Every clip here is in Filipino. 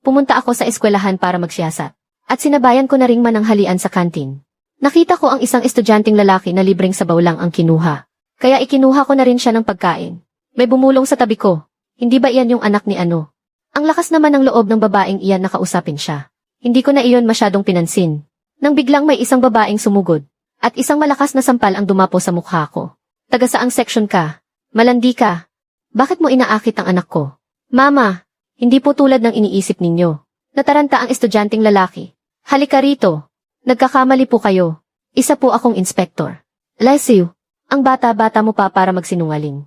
pumunta ako sa eskwelahan para magsiyasat. At sinabayan ko na ring mananghalian sa kantin. Nakita ko ang isang estudyanteng lalaki na libreng sabaw lang ang kinuha. Kaya ikinuha ko na rin siya ng pagkain. May bumulong sa tabi ko. Hindi ba iyan yung anak ni ano? Ang lakas naman ng loob ng babaeng iyan na kausapin siya. Hindi ko na iyon masyadong pinansin. Nang biglang may isang babaeng sumugod. At isang malakas na sampal ang dumapo sa mukha ko. Taga saang section ka? Malandi ka? Bakit mo inaakit ang anak ko? Mama, hindi po tulad ng iniisip ninyo. Nataranta ang estudyanteng lalaki. Halika rito. Nagkakamali po kayo. Isa po akong inspektor. Lesiu, ang bata-bata mo pa para magsinungaling.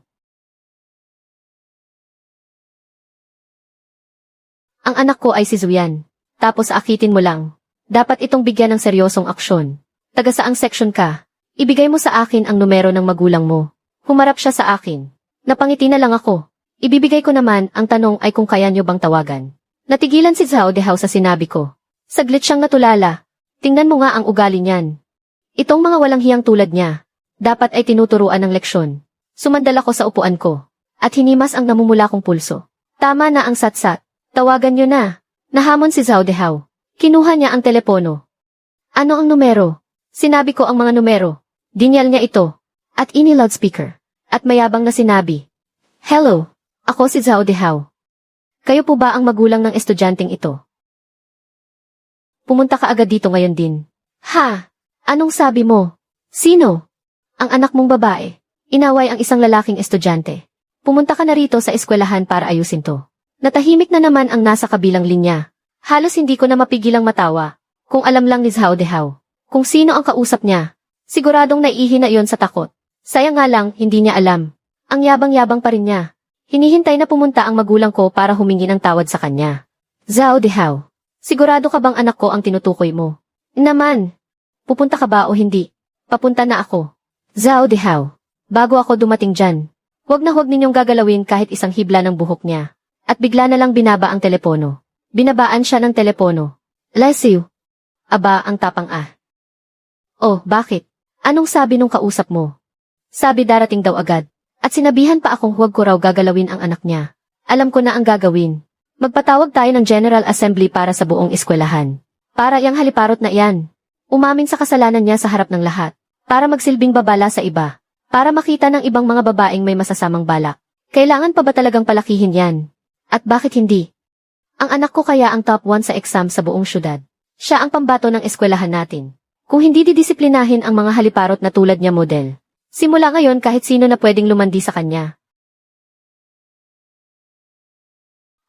Ang anak ko ay si Zuyan. Tapos akitin mo lang. Dapat itong bigyan ng seryosong aksyon. Taga saang section ka? Ibigay mo sa akin ang numero ng magulang mo. Humarap siya sa akin. Napangiti na lang ako. Ibibigay ko naman, ang tanong ay kung kaya nyo bang tawagan. Natigilan si Zhao Dehao sa sinabi ko. Saglit siyang natulala. Tingnan mo nga ang ugali niyan. Itong mga walang hiyang tulad niya. Dapat ay tinuturuan ng leksyon. Sumandal ako sa upuan ko. At hinimas ang namumula kong pulso. Tama na ang satsat. Tawagan nyo na. Nahamon si Zhao Dehao. Kinuha niya ang telepono. Ano ang numero? Sinabi ko ang mga numero. Dinyal niya ito. At ini-loudspeaker. At mayabang na sinabi. Hello, ako si Zhao Dehao. Kayo po ba ang magulang ng estudyanteng ito? Pumunta ka agad dito ngayon din. Ha? Anong sabi mo? Sino? Ang anak mong babae. Inaway ang isang lalaking estudyante. Pumunta ka na rito sa eskwelahan para ayusin to. Natahimik na naman ang nasa kabilang linya. Halos hindi ko na mapigilang matawa. Kung alam lang ni Zhao Dehao. Kung sino ang kausap niya. Siguradong naiihina iyon sa takot. Sayang nga lang, hindi niya alam. Ang yabang-yabang pa rin niya. Hinihintay na pumunta ang magulang ko para humingi ng tawad sa kanya. Zhao Dehao. Sigurado ka bang anak ko ang tinutukoy mo? Naman. Pupunta ka ba o hindi? Papunta na ako. Zhao Dehao. Bago ako dumating dyan. Huwag ninyong gagalawin kahit isang hibla ng buhok niya. At bigla na lang binaba ang telepono. Binabaan siya ng telepono. Lesiu. Aba, ang tapang ah. Oh, bakit? Anong sabi nung kausap mo? Sabi darating daw agad. At sinabihan pa akong huwag ko raw gagalawin ang anak niya. Alam ko na ang gagawin. Magpatawag tayo ng General Assembly para sa buong eskwelahan. Para yang haliparot na iyan. Umamin sa kasalanan niya sa harap ng lahat. Para magsilbing babala sa iba. Para makita ng ibang mga babaeng may masasamang balak. Kailangan pa ba talagang palakihin yan? At bakit hindi? Ang anak ko kaya ang top 1 sa exam sa buong syudad. Siya ang pambato ng eskwelahan natin. Kung hindi didisiplinahin ang mga haliparot na tulad niya model. Simula ngayon kahit sino na pwedeng lumandi sa kanya.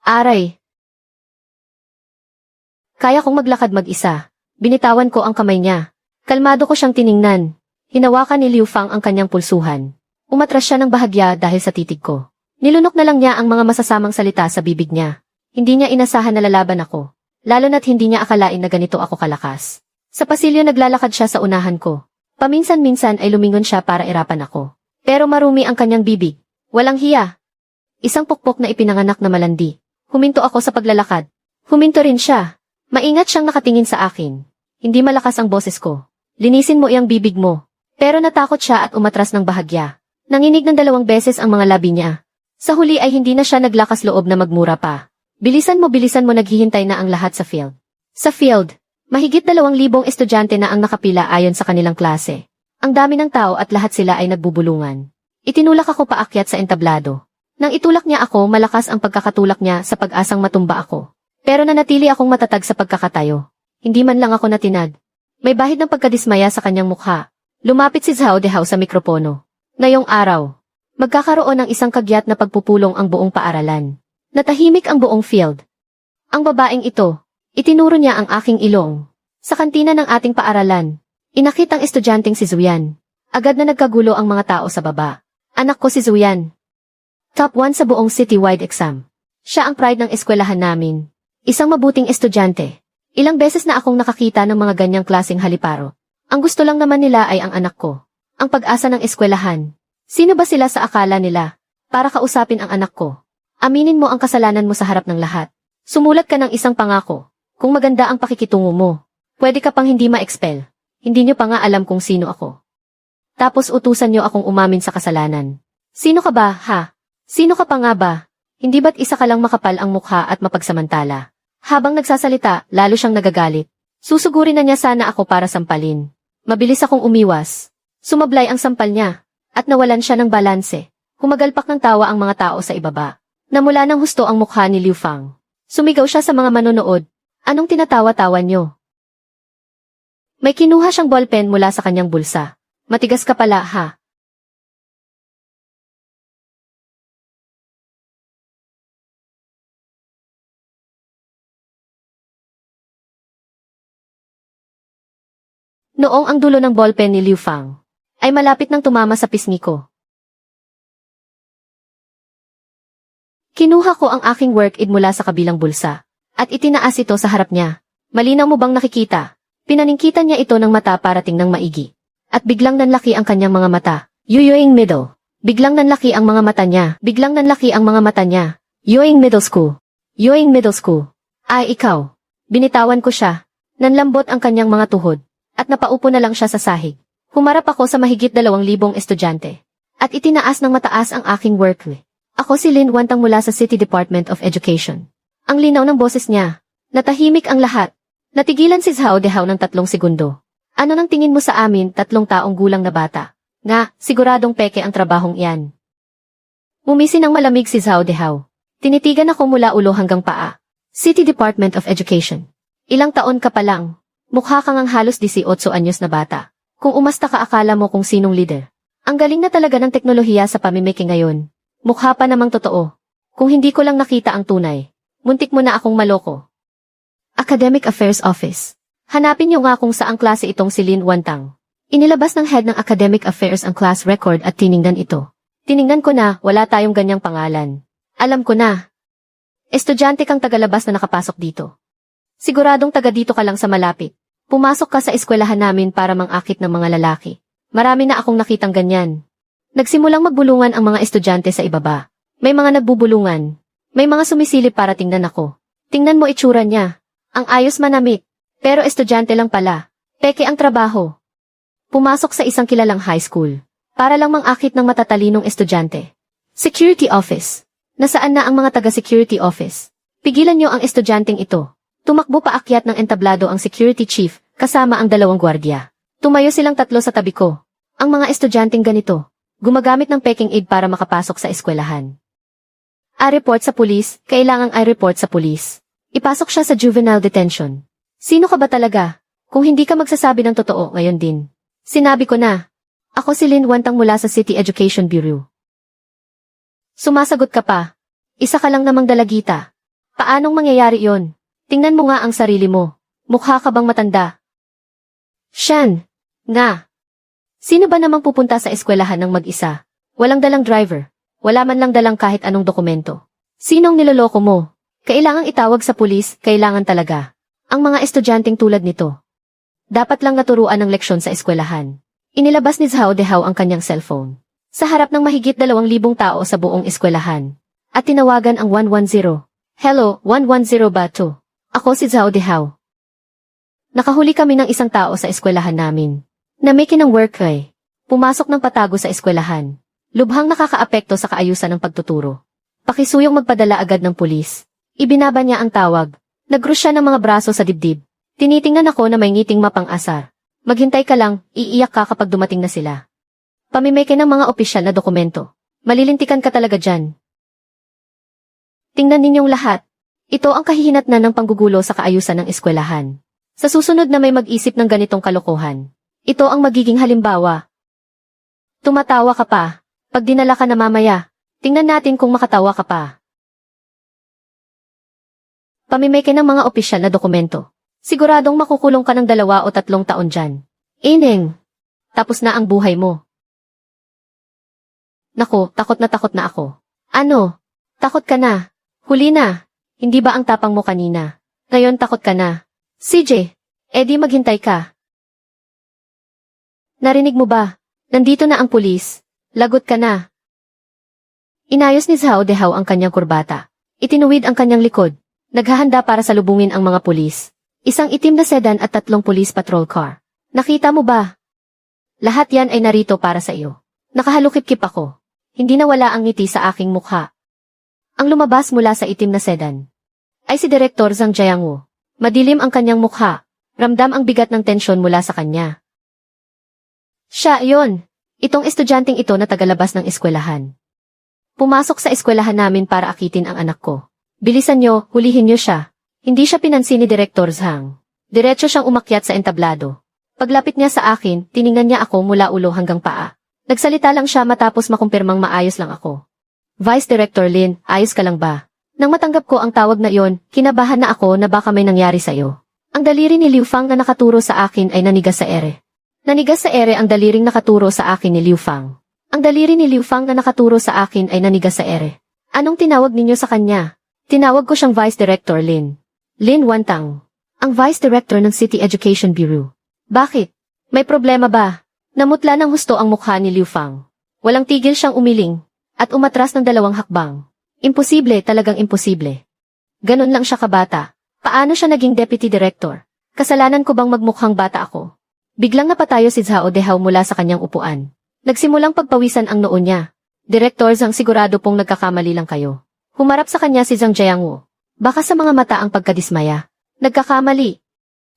Aray. Kaya kong maglakad mag-isa. Binitawan ko ang kamay niya. Kalmado ko siyang tiningnan. Hinawakan ni Liu Fang ang kanyang pulsuhan. Umatras siya ng bahagya dahil sa titig ko. Nilunok na lang niya ang mga masasamang salita sa bibig niya. Hindi niya inasahan na lalaban ako. Lalo na't hindi niya akalain na ganito ako kalakas. Sa pasilyo naglalakad siya sa unahan ko. Paminsan-minsan ay lumingon siya para irapan ako. Pero marumi ang kanyang bibig. Walang hiya. Isang pukpok na ipinanganak na malandi. Huminto ako sa paglalakad. Huminto rin siya. Maingat siyang nakatingin sa akin. Hindi malakas ang boses ko. Linisin mo iyang bibig mo. Pero natakot siya at umatras ng bahagya. Nanginig ng 2 beses ang mga labi niya. Sa huli ay hindi na siya naglakas loob na magmura pa. Bilisan mo naghihintay na ang lahat sa field. Sa field, mahigit 2,000 estudyante na ang nakapila ayon sa kanilang klase. Ang dami ng tao at lahat sila ay nagbubulungan. Itinulak ako paakyat sa entablado. Nang itulak niya ako, malakas ang pagkakatulak niya sa pag-asang matumba ako. Pero nanatili akong matatag sa pagkakatayo. Hindi man lang ako natinag. May bahid ng pagkadismaya sa kanyang mukha. Lumapit si Zhao Dehao sa mikropono. Ngayong araw, magkakaroon ng isang kagyat na pagpupulong ang buong paaralan. Natahimik ang buong field. Ang babaeng ito, itinuro niya ang aking ilong. Sa kantina ng ating paaralan, inakit ang estudyanteng si Zuyan. Agad na nagkagulo ang mga tao sa baba. Anak ko si Zuyan. Top 1 sa buong citywide exam. Siya ang pride ng eskwelahan namin. Isang mabuting estudyante. Ilang beses na akong nakakita ng mga ganyang klaseng haliparo. Ang gusto lang naman nila ay ang anak ko. Ang pag-asa ng eskwelahan. Sino ba sila sa akala nila? Para kausapin ang anak ko. Aminin mo ang kasalanan mo sa harap ng lahat. Sumulat ka ng isang pangako. Kung maganda ang pakikitungo mo, pwede ka pang hindi ma-expel. Hindi nyo pa nga alam kung sino ako. Tapos utusan nyo akong umamin sa kasalanan. Sino ka ba, ha? Sino ka pa nga ba? Hindi ba't isa ka lang makapal ang mukha at mapagsamantala? Habang nagsasalita, lalo siyang nagagalit. Susugurin na niya sana ako para sampalin. Mabilis akong umiwas. Sumablay ang sampal niya, at nawalan siya ng balanse. Humagalpak ng tawa ang mga tao sa ibaba. Namula ng husto ang mukha ni Liu Fang. Sumigaw siya sa mga manonood. Anong tinatawa-tawa niyo? May kinuha siyang ballpen mula sa kanyang bulsa. Matigas ka pala, ha? Noong ang dulo ng ballpen ni Liu Fang ay malapit nang tumama sa pisngi ko. Kinuha ko ang aking work id mula sa kabilang bulsa at itinaas ito sa harap niya. Malinaw mo bang nakikita? Pinaningkitan niya ito ng mata para tingnang maigi. At biglang nanlaki ang kanyang mga mata. Yuyuing middle. Biglang nanlaki ang mga mata niya. Biglang nanlaki ang mga mata niya. Yuying middle school. Yuying middle school. Ay ikaw. Binitawan ko siya. Nanlambot ang kanyang mga tuhod. At napaupo na lang siya sa sahig. Humarap ako sa mahigit 2,000 estudyante. At itinaas ng mataas ang aking work. Ako si Lin Wantang mula sa City Department of Education. Ang linaw ng boses niya. Natahimik ang lahat. Natigilan si Zhao Dehao ng 3 segundo. Ano nang tingin mo sa amin 3 taong gulang na bata? Nga, siguradong peke ang trabahong iyan. Umisi ng malamig si Zhao Dehao. Tinitigan ako mula ulo hanggang paa. City Department of Education. Ilang taon ka pa lang. Mukha kang ang halos 18 anyos na bata. Kung umasta ka akala mo kung sinong leader. Ang galing na talaga ng teknolohiya sa pamimiki ngayon. Mukha pa namang totoo. Kung hindi ko lang nakita ang tunay, muntik mo na akong maloko. Academic Affairs Office. Hanapin niyo nga kung saang klase itong si Lin Wantang. Inilabas ng head ng Academic Affairs ang class record at tiningnan ito. Tiningnan ko na, wala tayong ganyang pangalan. Alam ko na. Estudyante kang tagalabas na nakapasok dito. Siguradong taga dito ka lang sa malapit. Pumasok ka sa eskwelahan namin para mangakit ng mga lalaki. Marami na akong nakitang ganyan. Nagsimulang magbulungan ang mga estudyante sa ibaba. May mga nagbubulungan. May mga sumisilip para tingnan ako. Tingnan mo itsura niya. Ang ayos manamit. Pero estudyante lang pala. Peke ang trabaho. Pumasok sa isang kilalang high school. Para lang mangakit ng matatalinong estudyante. Security Office. Nasaan na ang mga taga-security office? Pigilan niyo ang estudyanteng ito. Tumakbo paakyat ng entablado ang security chief, kasama ang 2 gwardiya. Tumayo silang 3 sa tabi ko. Ang mga estudyanteng ganito, gumagamit ng peking aid para makapasok sa eskwelahan. I-report sa pulis, kailangang i-report sa pulis. Ipasok siya sa juvenile detention. Sino ka ba talaga? Kung hindi ka magsasabi ng totoo, ngayon din. Sinabi ko na. Ako si Lin Wantang mula sa City Education Bureau. Sumasagot ka pa. Isa ka lang namang dalagita. Paanong mangyayari yon? Tingnan mo nga ang sarili mo. Mukha ka bang matanda? Shan. Nga. Sino ba namang pupunta sa eskwelahan ng mag-isa? Walang dalang driver. Wala man lang dalang kahit anong dokumento. Sinong niloloko mo? Kailangang itawag sa pulis, kailangan talaga. Ang mga estudyanteng tulad nito. Dapat lang naturuan ng leksyon sa eskwelahan. Inilabas ni Zhao Dehao ang kanyang cellphone. Sa harap ng mahigit 2,000 tao sa buong eskwelahan. At tinawagan ang 110. Hello, 110 ba to? Ako si Zhao Dehao. Nakahuli kami ng isang tao sa eskwelahan namin. Namiki ng work ay. Pumasok ng patago sa eskwelahan. Lubhang nakakaapekto sa kaayusan ng pagtuturo. Pakisuyong magpadala agad ng pulis. Ibinaba niya ang tawag. Nag-cruise siya ng mga braso sa dibdib. Tinitingnan ako na may ngiting mapang-asar. Maghintay ka lang, iiyak ka kapag dumating na sila. Pamimeke ng mga opisyal na dokumento. Malilintikan ka talaga dyan. Tingnan ninyong lahat. Ito ang kahihinatnan ng panggugulo sa kaayusan ng eskwelahan. Sa susunod na may mag-isip ng ganitong kalokohan, ito ang magiging halimbawa. Tumatawa ka pa. Pag dinala ka na mamaya, tingnan natin kung makatawa ka pa. Pamimeke ng mga opisyal na dokumento. Siguradong makukulong ka ng 2 o 3 taon dyan. Ineng. Tapos na ang buhay mo. Naku, takot na ako. Ano? Takot ka na. Huli na. Hindi ba ang tapang mo kanina? Ngayon takot ka na. CJ, edi maghintay ka. Narinig mo ba? Nandito na ang pulis. Lagot ka na. Inayos ni Zhao Dehao ang kanyang kurbata. Itinuwid ang kanyang likod. Naghahanda para salubungin ang mga pulis. Isang itim na sedan at 3 police patrol car. Nakita mo ba? Lahat yan ay narito para sa iyo. Nakahalukip-kip ako. Hindi nawala ang ngiti sa aking mukha. Ang lumabas mula sa itim na sedan ay si Direktor Zhang Jiangwu. Madilim ang kanyang mukha. Ramdam ang bigat ng tensyon mula sa kanya. Siya, iyon. Itong estudyanteng ito na tagalabas ng eskwelahan. Pumasok sa eskwelahan namin para akitin ang anak ko. Bilisan nyo, hulihin nyo siya. Hindi siya pinansin ni Direktor Zhang. Diretso siyang umakyat sa entablado. Paglapit niya sa akin, tiningnan niya ako mula ulo hanggang paa. Nagsalita lang siya matapos makumpirmang maayos lang ako. Vice Director Lin, ayos ka lang ba? Nang matanggap ko ang tawag na iyon, kinabahan na ako na baka may nangyari sa'yo. Ang daliri ni Liu Fang na nakaturo sa akin ay nanigas sa ere. Nanigas sa ere ang daliring nakaturo sa akin ni Liu Fang. Ang daliri ni Liu Fang na nakaturo sa akin ay nanigas sa ere. Anong tinawag ninyo sa kanya? Tinawag ko siyang Vice Director Lin. Lin Wantang. Ang Vice Director ng City Education Bureau. Bakit? May problema ba? Namutla ng husto ang mukha ni Liu Fang. Walang tigil siyang umiling. At umatras ng 2 hakbang. Imposible, talagang imposible. Ganon lang siya kabata. Paano siya naging Deputy Director? Kasalanan ko bang magmukhang bata ako? Biglang napatayo si Zhao Dehao mula sa kanyang upuan. Nagsimulang pagpawisan ang noo niya. Direktor Zhang, sigurado pong nagkakamali lang kayo. Humarap sa kanya si Zhang Jiangwu. Baka sa mga mata ang pagkadismaya. Nagkakamali.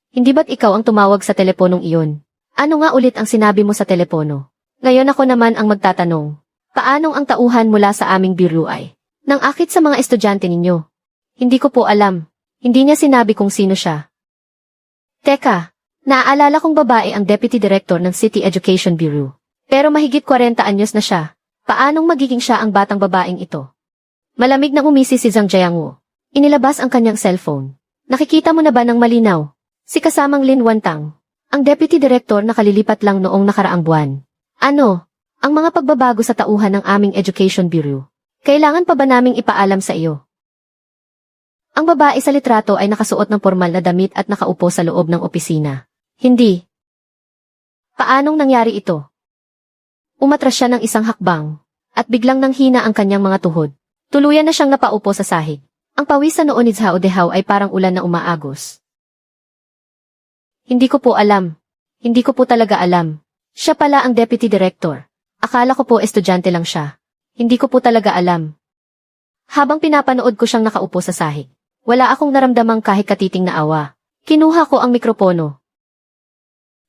Hindi ba't ikaw ang tumawag sa teleponong iyon? Ano nga ulit ang sinabi mo sa telepono? Ngayon ako naman ang magtatanong. Paanong ang tauhan mula sa aming bureau ay nang akit sa mga estudyante ninyo? Hindi ko po alam. Hindi niya sinabi kung sino siya. Teka, naaalala kong babae ang Deputy Director ng City Education Bureau. Pero mahigit 40 anyos na siya. Paanong magiging siya ang batang babaeng ito? Malamig na umisi si Zhang Jiangwu. Inilabas ang kanyang cellphone. Nakikita mo na ba ng malinaw? Si kasamang Lin Wantang. Ang Deputy Director na kalilipat lang noong nakaraang buwan. Ano? Ang mga pagbabago sa tauhan ng aming Education Bureau. Kailangan pa ba naming ipaalam sa iyo? Ang babae sa litrato ay nakasuot ng formal na damit at nakaupo sa loob ng opisina. Hindi. Paanong nangyari ito? Umatras siya ng 1 hakbang, at biglang nanghina ang kanyang mga tuhod. Tuluyan na siyang napaupo sa sahig. Ang pawis sa noo ni Zhao Dehao ay parang ulan na umaagos. Hindi ko po alam. Hindi ko po talaga alam. Siya pala ang Deputy Director. Akala ko po estudyante lang siya. Hindi ko po talaga alam. Habang pinapanood ko siyang nakaupo sa sahig, wala akong naramdamang kahit katiting na awa. Kinuha ko ang mikropono.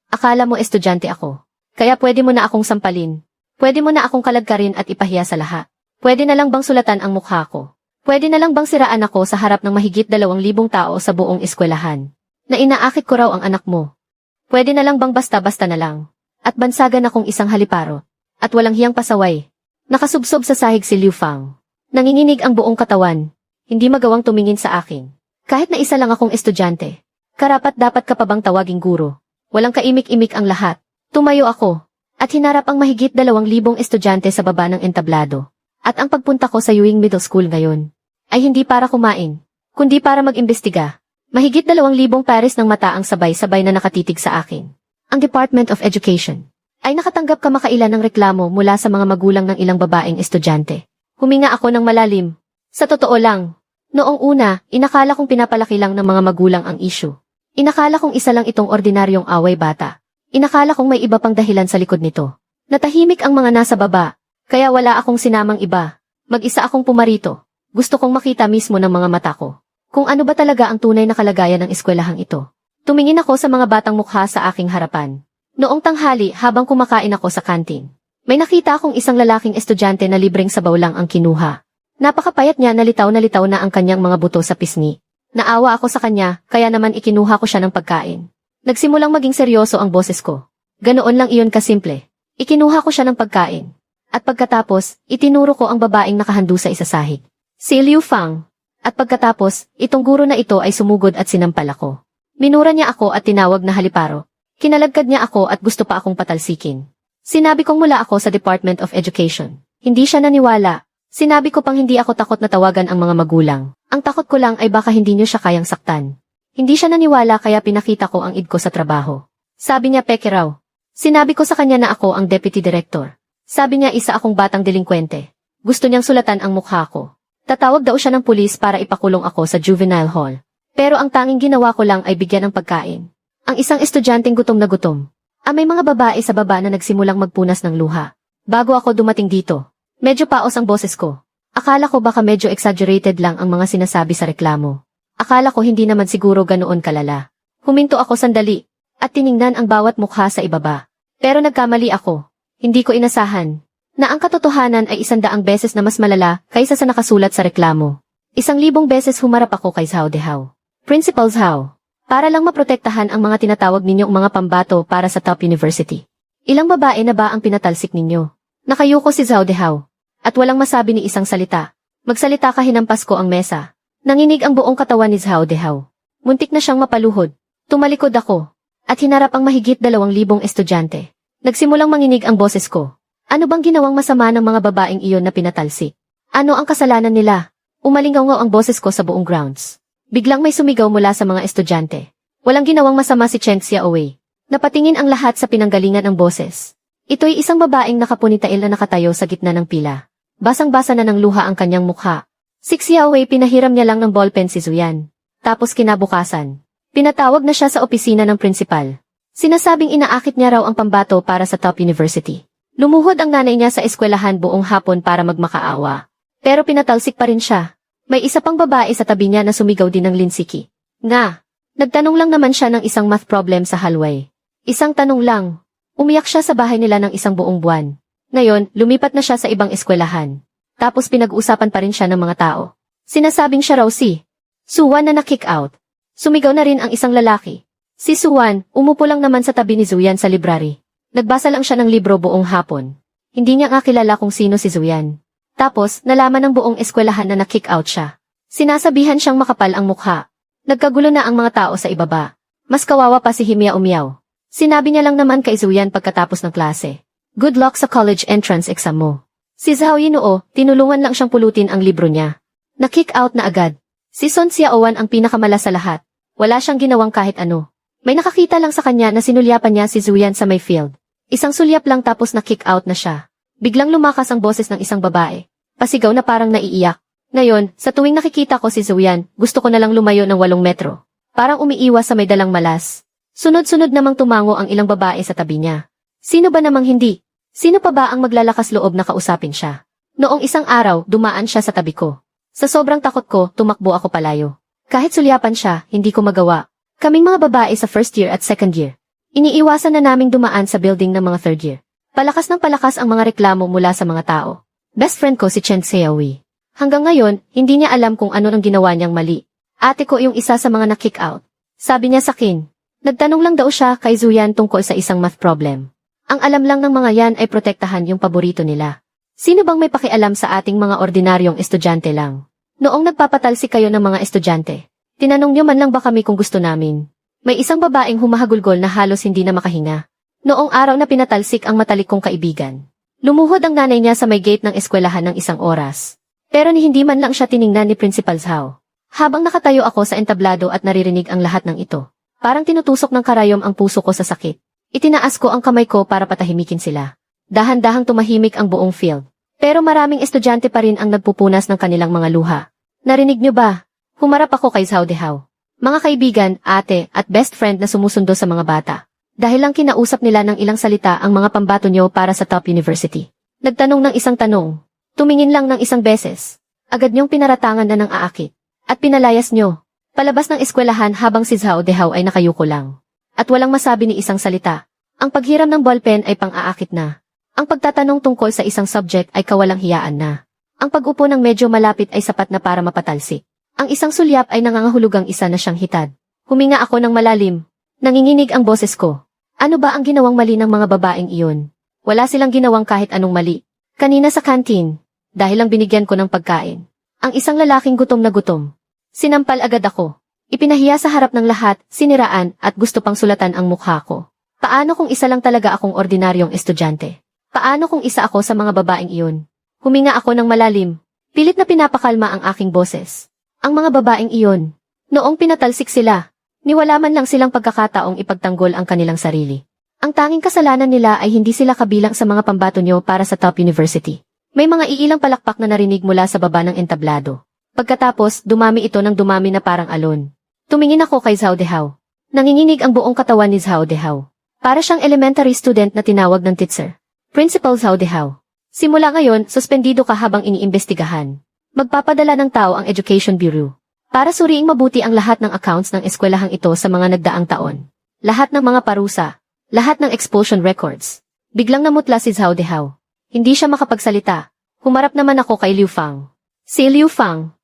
Akala mo estudyante ako. Kaya pwede mo na akong sampalin. Pwede mo na akong kalagkarin at ipahiya sa lahat. Pwede na lang bang sulatan ang mukha ko? Pwede na lang bang siraan ako sa harap ng mahigit 2,000 tao sa buong eskwelahan? Na inaakit ko raw ang anak mo. Pwede na lang bang basta-basta na lang? At bansagan akong isang haliparo. At walang hiyang pasaway. Nakasubsob sa sahig si Liu Fang. Nanginginig ang buong katawan. Hindi magawang tumingin sa akin. Kahit na isa lang akong estudyante. Karapat-dapat ka pa bang tawaging guro? Walang kaimik-imik ang lahat. Tumayo ako. At hinarap ang mahigit 2,000 estudyante sa baba ng entablado. At ang pagpunta ko sa Ewing Middle School ngayon ay hindi para kumain, kundi para mag-imbestiga. Mahigit 2,000 pares ng mata ang sabay-sabay na nakatitig sa akin. Ang Department of Education ay nakatanggap kamakailan ng reklamo mula sa mga magulang ng ilang babaeng estudyante. Huminga ako ng malalim. Sa totoo lang, noong una, inakala kong pinapalaki lang ng mga magulang ang issue. Inakala kong isa lang itong ordinaryong away bata. Inakala kong may iba pang dahilan sa likod nito. Natahimik ang mga nasa baba, kaya wala akong sinamang iba. Mag-isa akong pumarito. Gusto kong makita mismo ng mga mata ko kung ano ba talaga ang tunay na kalagayan ng eskwelahang ito. Tumingin ako sa mga batang mukha sa aking harapan. Noong tanghali habang kumakain ako sa kantin, may nakita akong isang lalaking estudyante na libreng sabaw lang ang kinuha. Napakapayat niya, na litaw na ang kanyang mga buto sa pisngi. Naawa ako sa kanya, kaya naman ikinuha ko siya ng pagkain. Nagsimulang maging seryoso ang boses ko. Ganoon lang iyon kasimple. Ikinuha ko siya ng pagkain. At pagkatapos, itinuro ko ang babaeng nakahando sa isasahig. Si Liu Fang. At pagkatapos, itong guro na ito ay sumugod at sinampal ako. Minura niya ako at tinawag na haliparo. Kinalagkad niya ako at gusto pa akong patalsikin. Sinabi kong mula ako sa Department of Education. Hindi siya naniwala. Sinabi ko pang hindi ako takot na tawagan ang mga magulang. Ang takot ko lang ay baka hindi niyo siya kayang saktan. Hindi siya naniwala kaya pinakita ko ang id ko sa trabaho. Sabi niya peke raw. Sinabi ko sa kanya na ako ang Deputy Director. Sabi niya isa akong batang delinkwente. Gusto niyang sulatan ang mukha ko. Tatawag daw siya ng pulis para ipakulong ako sa juvenile hall. Pero ang tanging ginawa ko lang ay bigyan ng pagkain. Ang isang estudyanteng gutom na gutom. May mga babae sa baba na nagsimulang magpunas ng luha. Bago ako dumating dito, medyo paos ang boses ko. Akala ko baka medyo exaggerated lang ang mga sinasabi sa reklamo. Akala ko hindi naman siguro ganoon kalala. Huminto ako sandali, at tiningnan ang bawat mukha sa ibaba. Pero nagkamali ako. Hindi ko inasahan na ang katotohanan ay 100 beses na mas malala kaysa sa nakasulat sa reklamo. 1,000 beses humarap ako kay Zhao Dehao. Principal Zhao, para lang maprotektahan ang mga tinatawag ninyong mga pambato para sa top university. Ilang babae na ba ang pinatalsik ninyo? Nakayuko si Zhao Dehao, at walang masabi ni isang salita. Magsalita ka, hinampas ko ang mesa. Nanginig ang buong katawan ni Zhao Dehao. Muntik na siyang mapaluhod. Tumalikod ako, at hinarap ang mahigit 2,000 estudyante. Nagsimulang manginig ang boses ko. Ano bang ginawang masama ng mga babaeng iyon na pinatalsik? Ano ang kasalanan nila? Umalingaw-ngaw ang boses ko sa buong grounds. Biglang may sumigaw mula sa mga estudyante. Walang ginawang masama si Chen Xiaowei. Napatingin ang lahat sa pinanggalingan ng boses. Ito'y isang babaeng nakapunitail na nakatayo sa gitna ng pila. Basang-basa na ng luha ang kanyang mukha. Si Xiaowei, pinahiram niya lang ng ballpen si Zuyan. Tapos kinabukasan, pinatawag na siya sa opisina ng principal. Sinasabing inaakit niya raw ang pambato para sa top university. Lumuhod ang nanay niya sa eskwelahan buong hapon para magmakaawa. Pero pinatalsik pa rin siya. May isa pang babae sa tabi niya na sumigaw din ng linsiki. Nga, nagtanong lang naman siya ng isang math problem sa hallway. Isang tanong lang. Umiyak siya sa bahay nila ng isang buong buwan. Ngayon, lumipat na siya sa ibang eskwelahan. Tapos pinag-uusapan pa rin siya ng mga tao. Sinasabing siya raw si Suwan na na-kick out. Sumigaw na rin ang isang lalaki. Si Suwan, umupo lang naman sa tabi ni Zuyan sa library. Nagbasa lang siya ng libro buong hapon. Hindi niya nga kilala kung sino si Zuyan. Tapos, nalaman ng buong eskwelahan na na-kick out siya. Sinasabihan siyang makapal ang mukha. Nagkagulo na ang mga tao sa ibaba. Mas kawawa pa si Himya Umiyaw. Sinabi niya lang naman kay Zuyan pagkatapos ng klase. Good luck sa college entrance exam mo. Si Zhao Yinoo, tinulungan lang siyang pulutin ang libro niya. Na-kick out na agad. Si Son Xiaowan ang pinakamala sa lahat. Wala siyang ginawang kahit ano. May nakakita lang sa kanya na sinulyapan niya si Zuyan sa may field. Isang sulyap lang tapos na-kick out na siya. Biglang lumakas ang boses ng isang babae. Pasigaw na parang naiiyak. Ngayon, sa tuwing nakikita ko si Zuyan, gusto ko na lang lumayo ng 8 metro. Parang umiiwas sa may dalang malas. Sunod-sunod namang tumango ang ilang babae sa tabi niya. Sino ba namang hindi? Sino pa ba ang maglalakas loob na kausapin siya? Noong isang araw, dumaan siya sa tabi ko. Sa sobrang takot ko, tumakbo ako palayo. Kahit sulyapan siya, hindi ko magawa. Kaming mga babae sa first year at second year. Iniiwasan na naming dumaan sa building ng mga third year. Palakas ng palakas ang mga reklamo mula sa mga tao. Best friend ko si Chen Xiaowei. Hanggang ngayon, hindi niya alam kung ano ang ginawa niyang mali. Ate ko yung isa sa mga na-kick out. Sabi niya sa akin, nagtanong lang daw siya kay Zuyan tungkol sa isang math problem. Ang alam lang ng mga yan ay protektahan yung paborito nila. Sino bang may pakialam sa ating mga ordinaryong estudyante lang? Noong nagpapatalsik kayo ng mga estudyante, tinanong niyo man lang ba kami kung gusto namin? May isang babaeng humahagulgol na halos hindi na makahinga. Noong araw na pinatalsik ang matalik kong kaibigan. Lumuhod ang nanay niya sa may gate ng eskwelahan ng 1 oras. Pero hindi man lang siya tiningnan ni Principal Zhao. Habang nakatayo ako sa entablado at naririnig ang lahat ng ito, parang tinutusok ng karayom ang puso ko sa sakit. Itinaas ko ang kamay ko para patahimikin sila. Dahan-dahang tumahimik ang buong field. Pero maraming estudyante pa rin ang nagpupunas ng kanilang mga luha. Narinig niyo ba? Humarap ako kay Zhao Dehao. Mga kaibigan, ate, at best friend na sumusundo sa mga bata. Dahil lang kinausap nila ng ilang salita ang mga pambato nyo para sa top university. Nagtanong ng isang tanong. Tumingin lang ng 1 beses. Agad niyong pinaratangan na ng aakit. At pinalayas nyo. Palabas ng eskwelahan habang si Zhao Dehao ay nakayuko lang. At walang masabi ni isang salita. Ang paghiram ng ballpen ay pang-aakit na. Ang pagtatanong tungkol sa isang subject ay kawalang hiyaan na. Ang pag-upo ng medyo malapit ay sapat na para mapatalsik. Ang isang sulyap ay nangangahulugang isa na siyang hitad. Huminga ako ng malalim. Nanginginig ang boses ko. Ano ba ang ginawang mali ng mga babaeng iyon? Wala silang ginawang kahit anong mali. Kanina sa kantin, dahil lang binigyan ko ng pagkain. Ang isang lalaking gutom na gutom. Sinampal agad ako. Ipinahiya sa harap ng lahat, siniraan, at gusto pang sulatan ang mukha ko. Paano kung isa lang talaga akong ordinaryong estudyante? Paano kung isa ako sa mga babaeng iyon? Huminga ako ng malalim. Pilit na pinapakalma ang aking boses. Ang mga babaeng iyon. Noong pinatalsik sila, niwala man lang silang pagkakataong ipagtanggol ang kanilang sarili. Ang tanging kasalanan nila ay hindi sila kabilang sa mga pambato nyo para sa top university. May mga iilang palakpak na narinig mula sa baba ng entablado. Pagkatapos, dumami ito ng dumami na parang alon. Tumingin ako kay Zhao Dehao. Nanginginig ang buong katawan ni Zhao Dehao. Para siyang elementary student na tinawag ng teacher. Principal Zhao Dehao. Simula ngayon, suspendido ka habang iniimbestigahan. Magpapadala ng tao ang Education Bureau. Para suriing mabuti ang lahat ng accounts ng eskwelahang ito sa mga nagdaang taon. Lahat ng mga parusa, lahat ng expulsion records. Biglang namutla si Zhao Dehao. Hindi siya makapagsalita. Humarap naman ako kay Liu Fang. Si Liu Fang,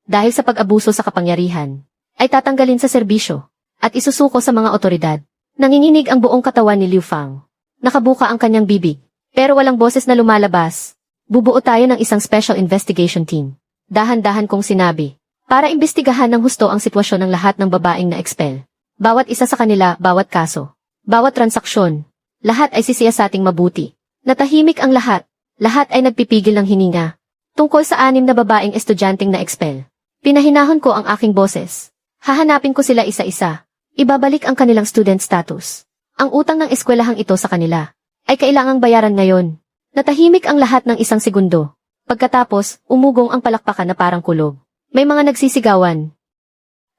dahil sa pag-abuso sa kapangyarihan, ay tatanggalin sa serbisyo at isusuko sa mga otoridad. Nanginginig ang buong katawan ni Liu Fang. Nakabuka ang kanyang bibig, pero walang boses na lumalabas. Bubuo tayo ng isang special investigation team. Dahan-dahan kong sinabi, para imbestigahan ng husto ang sitwasyon ng lahat ng babaeng na-expel. Bawat isa sa kanila, bawat kaso, bawat transaksyon, lahat ay sisiyasating mabuti. Natahimik ang lahat. Lahat ay nagpipigil ng hininga. Tungkol sa 6 na babaeng estudyanteng na-expel. Pinahinahon ko ang aking boses. Hahanapin ko sila isa-isa. Ibabalik ang kanilang student status. Ang utang ng eskwelahang ito sa kanila ay kailangang bayaran ngayon. Natahimik ang lahat ng isang segundo. Pagkatapos, umugong ang palakpakan na parang kulog. May mga nagsisigawan.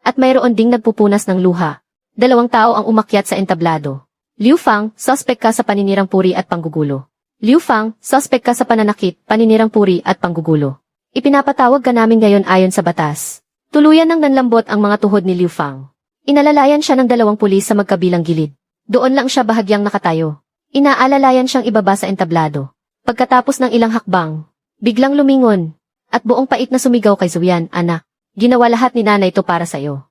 At mayroon ding nagpupunas ng luha. 2 tao ang umakyat sa entablado. Liu Fang, suspect ka sa paninirang puri at panggugulo. Liu Fang, suspect ka sa pananakit, paninirang puri at panggugulo. Ipinapatawag ka namin ngayon ayon sa batas. Tuluyan nang nanlambot ang mga tuhod ni Liu Fang. Inalalayan siya ng 2 pulis sa magkabilang gilid. Doon lang siya bahagyang nakatayo. Inaalalayan siyang ibaba sa entablado. Pagkatapos ng ilang hakbang, biglang lumingon, at buong pait na sumigaw kay Zuyan, anak, ginawa lahat ni nanay to para sa'yo.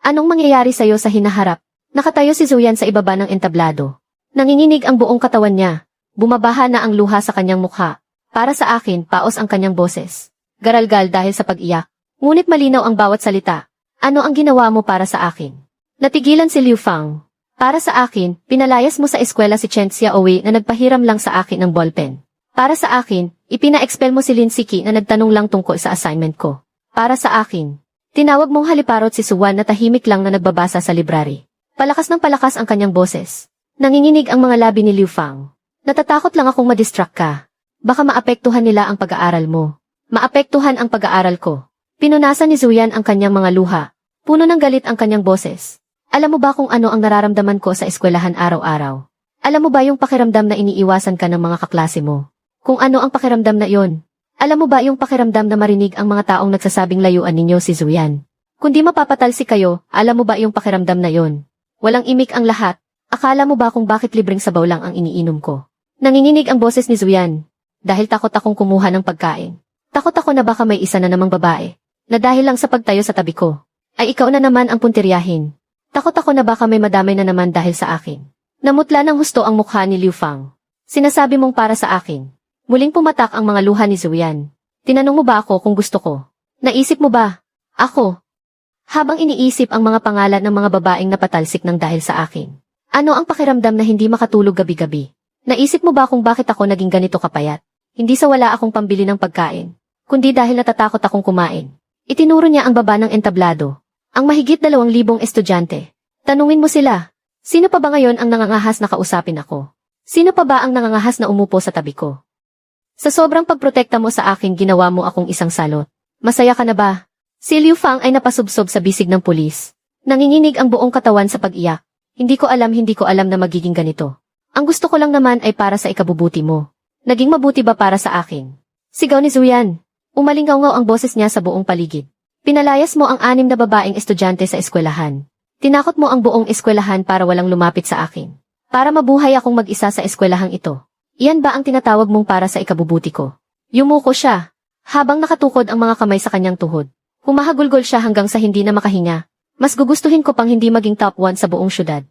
Anong mangyayari sa'yo sa hinaharap? Nakatayo si Zuyan sa ibaba ng entablado. Nanginginig ang buong katawan niya. Bumabaha na ang luha sa kanyang mukha. Para sa akin, paos ang kanyang boses. Garalgal dahil sa pag-iyak. Ngunit malinaw ang bawat salita. Ano ang ginawa mo para sa akin? Natigilan si Liu Fang. Para sa akin, pinalayas mo sa eskwela si Chen Xiaowei na nagpahiram lang sa akin ng ballpen. Para sa akin, ipina-expel mo si Lin Siki na nagtanong lang tungkol sa assignment ko. Para sa akin, tinawag mong haliparot si Suwan na tahimik lang na nagbabasa sa library. Palakas ng palakas ang kanyang boses. Nanginginig ang mga labi ni Liu Fang. Natatakot lang akong madistract ka. Baka maapektuhan nila ang pag-aaral mo. Maapektuhan ang pag-aaral ko. Pinunasan ni Zuyan ang kanyang mga luha. Puno ng galit ang kanyang boses. Alam mo ba kung ano ang nararamdaman ko sa eskwelahan araw-araw? Alam mo ba yung pakiramdam na iniiwasan ka ng mga kaklase mo? Kung ano ang pakiramdam na yon? Alam mo ba yung pakiramdam na marinig ang mga taong nagsasabing layuan ninyo si Zuyan? Kung di mapapatalsi kayo, alam mo ba yung pakiramdam na yon? Walang imik ang lahat. Akala mo ba kung bakit libreng sabaw lang ang iniinom ko? Nanginginig ang boses ni Zuyan. Dahil takot akong kumuha ng pagkain. Takot ako na baka may isa na namang babae, na dahil lang sa pagtayo sa tabi ko, ay ikaw na naman ang puntiryahin. Takot ako na baka may madamay na naman dahil sa akin. Namutla ng husto ang mukha ni Liu Fang. Sinasabi mong para sa akin. Muling pumatak ang mga luha ni Zuyan. Tinanong mo ba ako kung gusto ko? Naisip mo ba? Ako. Habang iniisip ang mga pangalan ng mga babaeng napatalsik ng dahil sa akin. Ano ang pakiramdam na hindi makatulog gabi-gabi? Naisip mo ba kung bakit ako naging ganito kapayat? Hindi sa wala akong pambili ng pagkain, kundi dahil natatakot akong kumain. Itinuro niya ang baba ng entablado. Ang mahigit 2,000 estudyante. Tanungin mo sila. Sino pa ba ngayon ang nangangahas na kausapin ako? Sino pa ba ang nangangahas na umupo sa tabi ko? Sa sobrang pagprotekta mo sa akin ginawa mo akong isang salot. Masaya ka na ba? Si Liu Fang ay napasubsob sa bisig ng pulis. Nanginginig ang buong katawan sa pag-iyak. Hindi ko alam na magiging ganito. Ang gusto ko lang naman ay para sa ikabubuti mo. Naging mabuti ba para sa akin? Sigaw ni Zuyan. Umalingaw-ngaw ang boses niya sa buong paligid. Pinalayas mo ang 6 na babaeng estudyante sa eskwelahan. Tinakot mo ang buong eskwelahan para walang lumapit sa akin. Para mabuhay akong mag-isa sa eskwelahang ito. Iyan ba ang tinatawag mong para sa ikabubuti ko? Yumuko siya. Habang nakatukod ang mga kamay sa kanyang tuhod. Humahagulgol siya hanggang sa hindi na makahinga. Mas gugustuhin ko pang hindi maging top 1 sa buong syudad.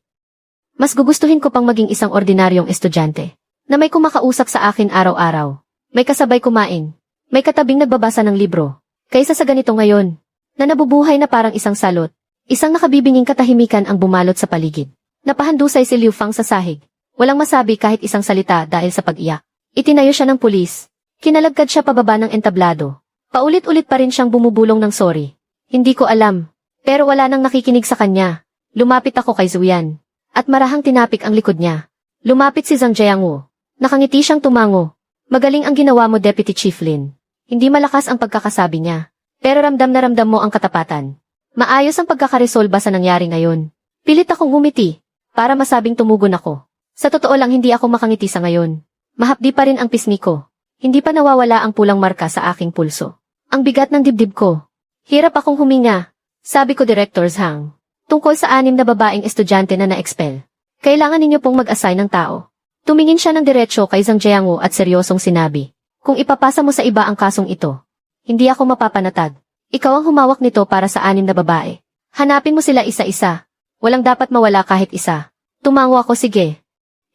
Mas gugustuhin ko pang maging isang ordinaryong estudyante. Na may kumakausap sa akin araw-araw. May kasabay kumain. May katabing nagbabasa ng libro. Kaysa sa ganito ngayon, na nabubuhay na parang isang salot, isang nakabibinging katahimikan ang bumalot sa paligid. Napahandusay si Liu Fang sa sahig. Walang masabi kahit isang salita dahil sa pag-iyak. Itinayo siya ng pulis. Kinalagkad siya pababa ng entablado. Paulit-ulit pa rin siyang bumubulong ng sorry. Hindi ko alam. Pero wala nang nakikinig sa kanya. Lumapit ako kay Zuyan. At marahang tinapik ang likod niya. Lumapit si Zhang Jiangwu. Nakangiti siyang tumango. Magaling ang ginawa mo, Deputy Chief Lin. Hindi malakas ang pagkakasabi niya. Pero ramdam na ramdam mo ang katapatan. Maayos ang pagkakaresolba sa nangyari ngayon. Pilit akong ngumiti, para masabing tumugon ako. Sa totoo lang hindi ako makangiti sa ngayon. Mahapdi pa rin ang pisngi ko. Hindi pa nawawala ang pulang marka sa aking pulso. Ang bigat ng dibdib ko. Hirap akong huminga. Sabi ko Director's Hang. Tungkol sa 6 na babaeng estudyante na na-expel. Kailangan ninyo pong mag-assign ng tao. Tumingin siya ng diretsyo kay Zhang Jiangwu at seryosong sinabi. Kung ipapasa mo sa iba ang kasong ito, hindi ako mapapanatag. Ikaw ang humawak nito para sa 6 na babae. Hanapin mo sila isa-isa. Walang dapat mawala kahit isa. Tumango ako sige.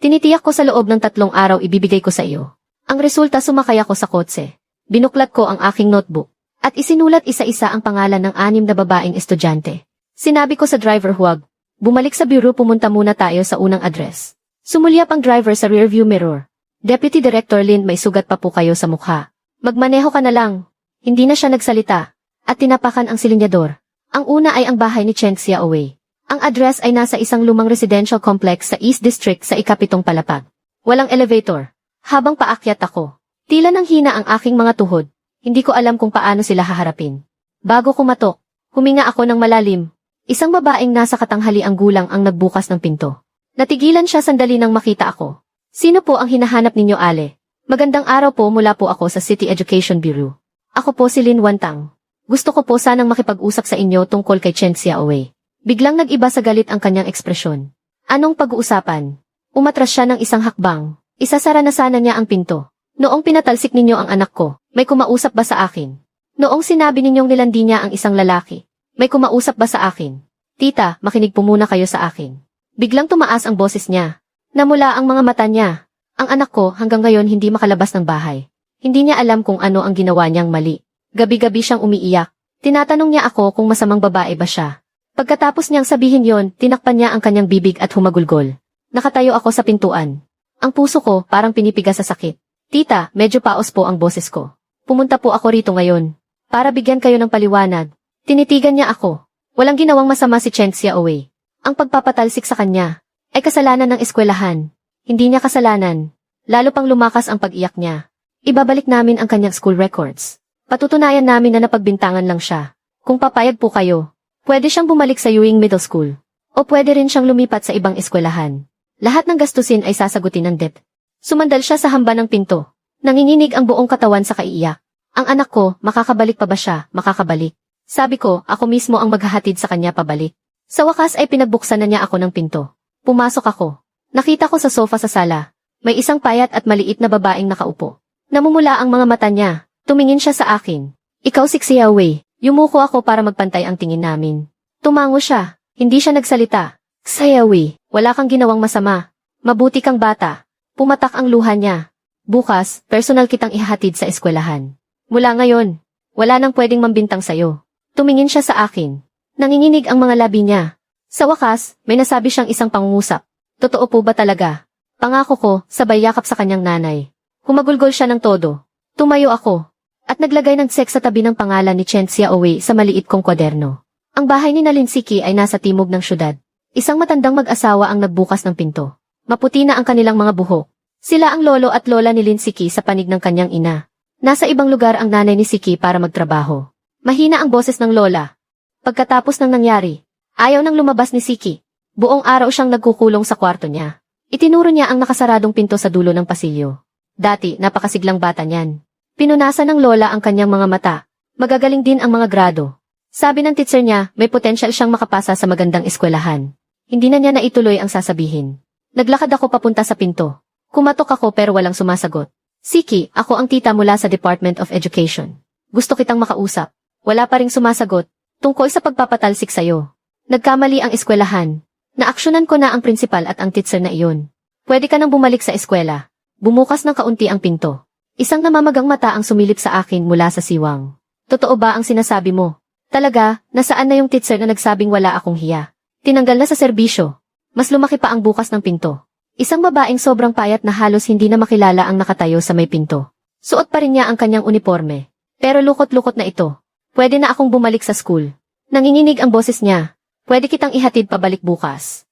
Tinitiyak ko sa loob ng 3 araw ibibigay ko sa iyo. Ang resulta sumakay ako sa kotse. Binuklat ko ang aking notebook. At isinulat isa-isa ang pangalan ng 6 na babaeng estudyante. Sinabi ko sa driver huwag. Bumalik sa bureau pumunta muna tayo sa unang address. Sumulyap ang driver sa rearview mirror. Deputy Director Lin may sugat pa po kayo sa mukha. Magmaneho ka na lang. Hindi na siya nagsalita. At tinapakan ang silinyador. Ang una ay ang bahay ni Cheng Xiaowei. Ang address ay nasa isang lumang residential complex sa East District sa ika-7 palapag. Walang elevator. Habang paakyat ako, tila nang hina ang aking mga tuhod. Hindi ko alam kung paano sila haharapin. Bago kumatok, huminga ako ng malalim. Isang babaeng nasa katanghaliang gulang ang nagbukas ng pinto. Natigilan siya sandali nang makita ako. Sino po ang hinahanap ninyo, Ale? Magandang araw po, mula po ako sa City Education Bureau. Ako po si Lin Wantang. Gusto ko po sanang makipag-usap sa inyo tungkol kay Cheng Xiaowei. Biglang nag-iba sa galit ang kanyang ekspresyon. Anong pag-uusapan? Umatras siya ng isang hakbang. Isasara na sana niya ang pinto. Noong pinatalsik ninyo ang anak ko, may kumausap ba sa akin? Noong sinabi ninyong nilandi niya ang isang lalaki, may kumausap ba sa akin? Tita, makinig po muna kayo sa akin. Biglang tumaas ang boses niya. Namula ang mga mata niya. Ang anak ko hanggang ngayon hindi makalabas ng bahay. Hindi niya alam kung ano ang ginawa niyang mali. Gabi-gabi siyang umiiyak. Tinatanong niya ako kung masamang babae ba siya. Pagkatapos niyang sabihin yon, tinakpan niya ang kanyang bibig at humagulgol. Nakatayo ako sa pintuan. Ang puso ko parang pinipigas sa sakit. Tita, medyo paos po ang boses ko. Pumunta po ako rito ngayon. Para bigyan kayo ng paliwanag. Tinitigan niya ako. Walang ginawang masama si Cheng Xiaowei. Ang pagpapatalsik sa kanya ay kasalanan ng eskwelahan. Hindi niya kasalanan. Lalo pang lumakas ang pag-iyak niya. Ibabalik namin ang kanyang school records. Patutunayan namin na napagbintangan lang siya. Kung papayag po kayo, pwede siyang bumalik sa Ewing Middle School. O pwede rin siyang lumipat sa ibang eskwelahan. Lahat ng gastusin ay sasagutin ng DepEd. Sumandal siya sa hamba ng pinto. Nanginginig ang buong katawan sa kaiiyak. Ang anak ko, makakabalik pa ba siya? Makakabalik. Sabi ko, ako mismo ang maghahatid sa kanya pabalik. Sa wakas ay pinagbuksan na niya ako ng pinto. Pumasok ako. Nakita ko sa sofa sa sala. May isang payat at maliit na babaeng nakaupo. Namumula ang mga mata niya. Tumingin siya sa akin. Ikaw si Xiaowei. Yumuko ako para magpantay ang tingin namin. Tumango siya. Hindi siya nagsalita. Xiaowei, wala kang ginawang masama. Mabuti kang bata. Pumatak ang luha niya. Bukas, personal kitang ihahatid sa eskwelahan. Mula ngayon, wala nang pwedeng mambintang sayo. Tumingin siya sa akin. Nanginginig ang mga labi niya. Sa wakas, may nasabi siyang isang pangungusap. Totoo po ba talaga? Pangako ko, sabay yakap sa kanyang nanay. Humagulgol siya ng todo. Tumayo ako. At naglagay ng check sa tabi ng pangalan ni Cheng Xiaowei sa maliit kong kwaderno. Ang bahay ni Nalinsiki ay nasa timog ng syudad. Isang matandang mag-asawa ang nagbukas ng pinto. Maputi na ang kanilang mga buhok. Sila ang lolo at lola ni Linsiki sa panig ng kanyang ina. Nasa ibang lugar ang nanay ni Siki para magtrabaho. Mahina ang boses ng lola. Pagkatapos ng nangyari, ayaw nang lumabas ni Siki. Buong araw siyang nagkukulong sa kwarto niya. Itinuro niya ang nakasaradong pinto sa dulo ng pasilyo. Dati, napakasiglang bata niyan. Pinunasan ng lola ang kanyang mga mata. Magagaling din ang mga grado. Sabi ng teacher niya, may potensyal siyang makapasa sa magandang eskwelahan. Hindi na niya naituloy ang sasabihin. Naglakad ako papunta sa pinto. Kumatok ako pero walang sumasagot. Siki, ako ang tita mula sa Department of Education. Gusto kitang makausap. Wala pa ring sumasagot. Tungkol sa pagpapatalsik sa'yo. Nagkamali ang eskwelahan. Naaksyonan ko na ang principal at ang teacher na iyon. Pwede ka nang bumalik sa eskwela. Bumukas ng kaunti ang pinto. Isang namamagang mata ang sumilip sa akin mula sa siwang. Totoo ba ang sinasabi mo? Talaga, nasaan na yung teacher na nagsabing wala akong hiya? Tinanggal na sa serbisyo. Mas lumaki pa ang bukas ng pinto. Isang babaeng sobrang payat na halos hindi na makilala ang nakatayo sa may pinto. Suot pa rin niya ang kanyang uniforme. Pero lukot-lukot na ito. Pwede na akong bumalik sa school. Nanginginig ang boses niya. Pwede kitang ihatid pabalik bukas.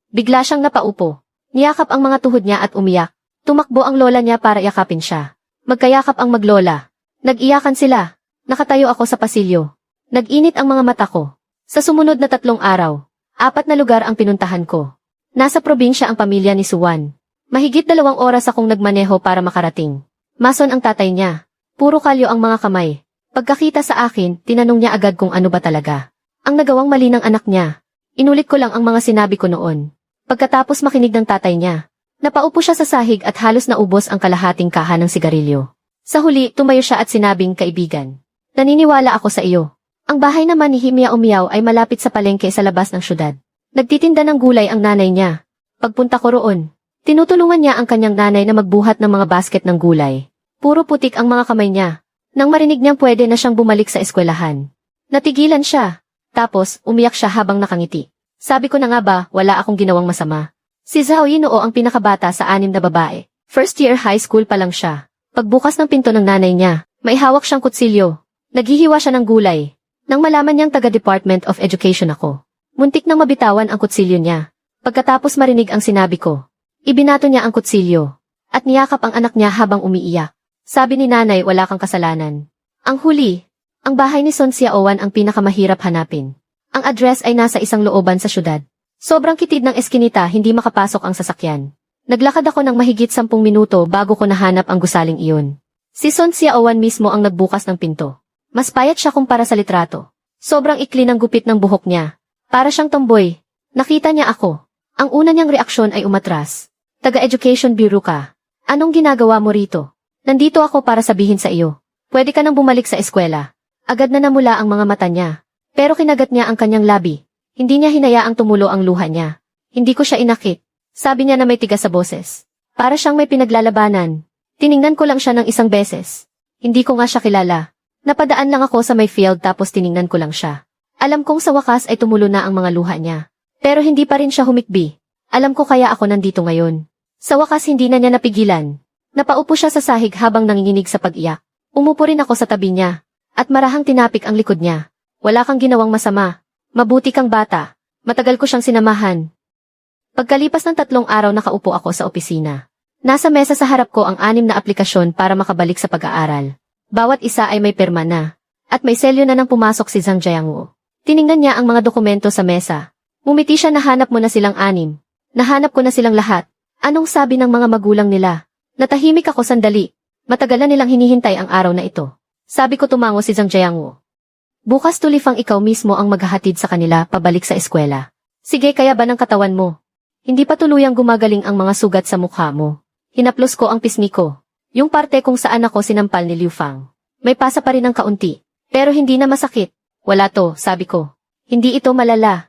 Bigla siyang napaupo. Niyakap ang mga tuhod niya at umiyak. Tumakbo ang lola niya para yakapin siya. Magkayakap ang maglola. Nag-iyakan sila. Nakatayo ako sa pasilyo. Nag-init ang mga mata ko. Sa sumunod na 3 araw, 4 na lugar ang pinuntahan ko. Nasa probinsya ang pamilya ni Suwan. Mahigit 2 oras akong nagmaneho para makarating. Mason ang tatay niya. Puro kalyo ang mga kamay. Pagkakita sa akin, tinanong niya agad kung ano ba talaga ang nagawang mali ng anak niya. Inulit ko lang ang mga sinabi ko noon. Pagkatapos makinig ng tatay niya, napaupo siya sa sahig at halos naubos ang kalahating kaha ng sigarilyo. Sa huli, tumayo siya at sinabing, "Kaibigan, naniniwala ako sa iyo." Ang bahay naman ni Himya Umiyaw ay malapit sa palengke sa labas ng syudad. Nagtitinda ng gulay ang nanay niya. Pagpunta ko roon, tinutulungan niya ang kanyang nanay na magbuhat ng mga basket ng gulay. Puro putik ang mga kamay niya. Nang marinig niyang pwede na siyang bumalik sa eskwelahan, natigilan siya. Tapos, umiyak siya habang nakangiti. Sabi ko na nga ba, wala akong ginawang masama. Si Zhao Yinoo ang pinakabata sa 6 na babae. First year high school pa lang siya. Pagbukas ng pinto ng nanay niya, may hawak siyang kutsilyo. Naghihiwa siya ng gulay. Nang malaman niyang taga-Department of Education ako, muntik nang mabitawan ang kutsilyo niya. Pagkatapos marinig ang sinabi ko, ibinato niya ang kutsilyo at niyakap ang anak niya habang umiiyak. Sabi ni nanay, wala kang kasalanan. Ang huli, ang bahay ni Son Xiaowan ang pinakamahirap hanapin. Ang address ay nasa isang looban sa syudad. Sobrang kitid ng eskinita, hindi makapasok ang sasakyan. Naglakad ako ng mahigit 10 minuto bago ko nahanap ang gusaling iyon. Si Son Xiaowan mismo ang nagbukas ng pinto. Mas payat siya kumpara sa litrato. Sobrang ikli ng gupit ng buhok niya. Para siyang tomboy. Nakita niya ako. Ang una niyang reaksyon ay umatras. Taga-Education Bureau ka. Anong ginagawa mo rito? Nandito ako para sabihin sa iyo. Pwede ka nang bumalik sa eskwela. Agad na namula ang mga mata niya. Pero kinagat niya ang kanyang labi. Hindi niya hinayaang tumulo ang luha niya. Hindi ko siya inakit. Sabi niya na may tigas sa boses. Para siyang may pinaglalabanan. Tiningnan ko lang siya ng isang beses. Hindi ko nga siya kilala. Napadaan lang ako sa may field tapos tiningnan ko lang siya. Alam kong sa wakas ay tumulo na ang mga luha niya. Pero hindi pa rin siya humikbi. Alam ko kaya ako nandito ngayon. Sa wakas hindi na niya napigilan. Napaupo siya sa sahig habang nanginginig sa pag-iyak. Umupo rin ako sa tabi niya. At marahang tinapik ang likod niya. Wala kang ginawang masama. Mabuti kang bata. Matagal ko siyang sinamahan. Pagkalipas ng 3 araw nakaupo ako sa opisina. Nasa mesa sa harap ko ang 6 na aplikasyon para makabalik sa pag-aaral. Bawat isa ay may pirma na. At may selyo na nang pumasok si Zhang Jiangwu. Tiningnan niya ang mga dokumento sa mesa. Ngumiti siya, nahanap mo na silang 6. Nahanap ko na silang lahat. Anong sabi ng mga magulang nila? Natahimik ako sandali. Matagal na nilang hinihintay ang araw na ito. Sabi ko, tumango si Zhang Jiangwu. Bukas tulifang ikaw mismo ang maghahatid sa kanila pabalik sa eskwela. Sige, kaya ba ng katawan mo? Hindi pa tuluyang gumagaling ang mga sugat sa mukha mo. Hinaplos ko ang pisngi ko. Yung parte kung saan ako sinampal ni Liu Fang. May pasa pa rin ng kaunti. Pero hindi na masakit. Wala to, sabi ko. Hindi ito malala.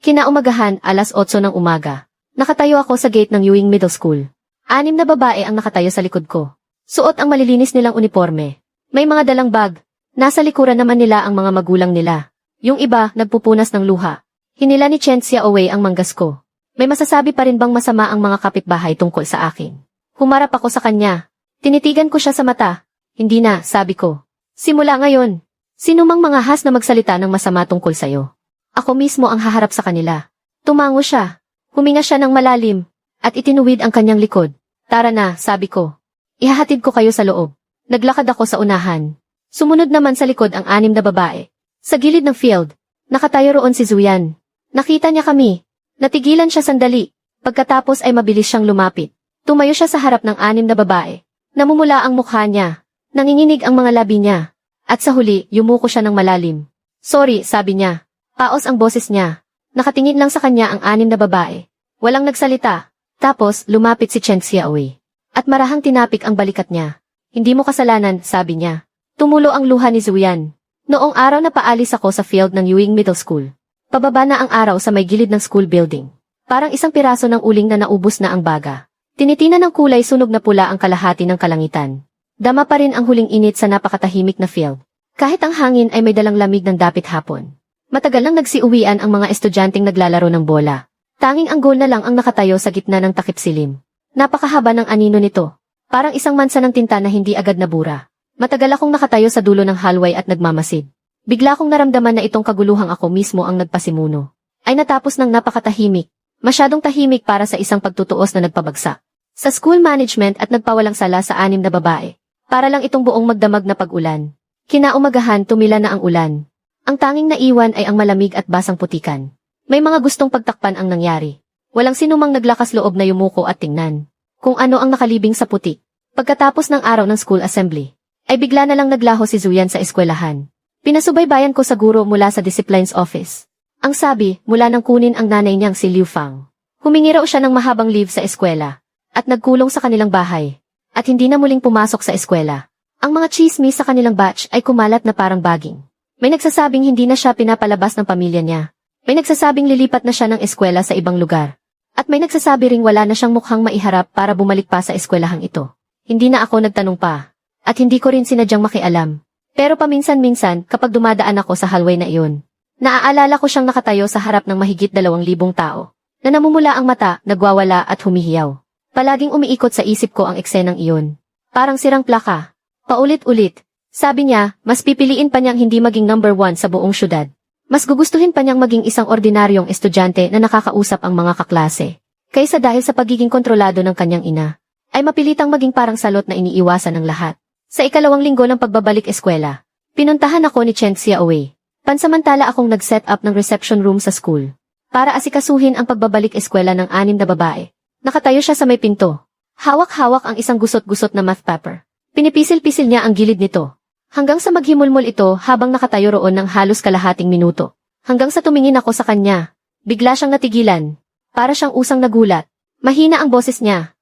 Kinaumagahan, 8:00 ng umaga. Nakatayo ako sa gate ng Ewing Middle School. 6 na babae ang nakatayo sa likod ko. Suot ang malilinis nilang uniforme. May mga dalang bag. Nasa likuran naman nila ang mga magulang nila. Yung iba, nagpupunas ng luha. Hinila ni Chen Xiaowei ang manggas ko. May masasabi pa rin bang masama ang mga kapitbahay tungkol sa akin? Humarap ako sa kanya. Tinitigan ko siya sa mata. Hindi na, sabi ko. Simula ngayon, sino mang mga has na magsalita ng masama tungkol sa'yo. Ako mismo ang haharap sa kanila. Tumango siya. Huminga siya ng malalim. At itinuwid ang kanyang likod. Tara na, sabi ko. Ihahatid ko kayo sa loob. Naglakad ako sa unahan. Sumunod naman sa likod ang 6 na babae. Sa gilid ng field, nakatayo roon si Zuyan. Nakita niya kami. Natigilan siya sandali. Pagkatapos ay mabilis siyang lumapit. Tumayo siya sa harap ng 6 na babae. Namumula ang mukha niya. Nanginginig ang mga labi niya. At sa huli, yumuko siya ng malalim. Sorry, sabi niya. Paos ang boses niya. Nakatingin lang sa kanya ang 6 na babae. Walang nagsalita. Tapos, lumapit si Chen Xiaowei. At marahang tinapik ang balikat niya. Hindi mo kasalanan, sabi niya. Tumulo ang luha ni Zuyan. Noong araw na paalis ako sa field ng Ewing Middle School. Pababa na ang araw sa may gilid ng school building. Parang isang piraso ng uling na naubos na ang baga. Tinitina ng kulay sunog na pula ang kalahati ng kalangitan. Dama pa rin ang huling init sa napakatahimik na field. Kahit ang hangin ay may dalang lamig ng dapit hapon. Matagal nang nagsiuwian ang mga estudyanteng naglalaro ng bola. Tanging ang goal na lang ang nakatayo sa gitna ng takip silim. Napakahaba ng anino nito. Parang isang mansa ng tinta na hindi agad nabura. Matagal akong nakatayo sa dulo ng hallway at nagmamasid. Bigla kong naramdaman na itong kaguluhang ako mismo ang nagpasimuno. Ay natapos ng napakatahimik. Masyadong tahimik para sa isang pagtutuos na nagpabagsak. Sa school management at nagpawalang sala sa 6 na babae. Para lang itong buong magdamag na pag-ulan. Kinaumagahan, tumila na ang ulan. Ang tanging naiwan ay ang malamig at basang putikan. May mga gustong pagtakpan ang nangyari. Walang sinumang naglakas loob na yumuko at tingnan kung ano ang nakalibing sa putik. Pagkatapos ng araw ng school assembly, ay bigla na lang naglaho si Zuyan sa eskwelahan. Pinasubaybayan ko sa guro mula sa disciplines office. Ang sabi, mula nang kunin ang nanay niyang si Liu Fang. Humingi raw siya ng mahabang leave sa eskwela, at nagkulong sa kanilang bahay, at hindi na muling pumasok sa eskwela. Ang mga chismis sa kanilang batch ay kumalat na parang baging. May nagsasabing hindi na siya pinapalabas ng pamilya niya. May nagsasabing lilipat na siya ng eskwela sa ibang lugar. At may nagsasabi ring wala na siyang mukhang maiharap para bumalik pa sa eskwelahang ito. Hindi na ako nagtanong pa. At hindi ko rin sinadyang makialam. Pero paminsan-minsan kapag dumadaan ako sa hallway na iyon, naaalala ko siyang nakatayo sa harap ng mahigit 2,000 tao, na namumula ang mata, nagwawala at humihiyaw. Palaging umiikot sa isip ko ang eksenang iyon. Parang sirang plaka. Paulit-ulit. Sabi niya, mas pipiliin pa niyang hindi maging number 1 sa buong syudad. Mas gugustuhin pa niyang maging isang ordinaryong estudyante na nakakausap ang mga kaklase. Kaysa dahil sa pagiging kontrolado ng kanyang ina, ay mapilitang maging parang salot na iniiwasan ng lahat. Sa ikalawang linggo ng pagbabalik eskwela, pinuntahan ako ni Chen Xiaowei. Pansamantala akong nag-set up ng reception room sa school para asikasuhin ang pagbabalik eskwela ng 6 na babae. Nakatayo siya sa may pinto. Hawak-hawak ang isang gusot-gusot na math paper. Pinipisil-pisil niya ang gilid nito. Hanggang sa maghimulmol ito habang nakatayo roon ng halos kalahating minuto. Hanggang sa tumingin ako sa kanya. Bigla siyang natigilan. Para siyang usang nagulat. Mahina ang boses niya.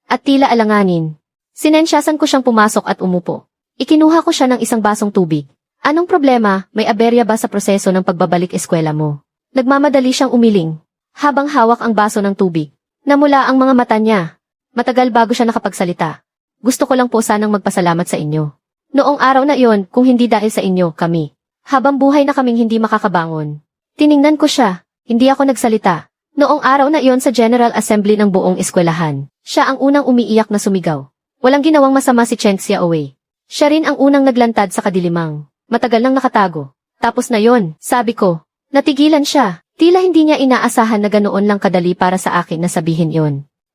At tila alanganin. Sinensyasan ko siyang pumasok at umupo. Ikinuha ko siya ng isang basong tubig. Anong problema, may aberya ba sa proseso ng pagbabalik eskwela mo? Nagmamadali siyang umiling. Habang hawak ang baso ng tubig. Namula ang mga mata niya. Matagal bago siya nakapagsalita. Gusto ko lang po sanang magpasalamat sa inyo. Noong araw na iyon, kung hindi dahil sa inyo, kami. Habang buhay na kaming hindi makakabangon. Tiningnan ko siya. Hindi ako nagsalita. Noong araw na iyon sa General Assembly ng buong eskwelahan, siya ang unang umiiyak na sumigaw. Walang ginawang masama si Chen Xiaowei. Siya rin ang unang naglantad sa kadilimang. Matagal nang nakatago. Tapos na yon, sabi ko. Natigilan siya. Tila hindi niya inaasahan na ganoon lang kadali para sa akin na sabihin yon.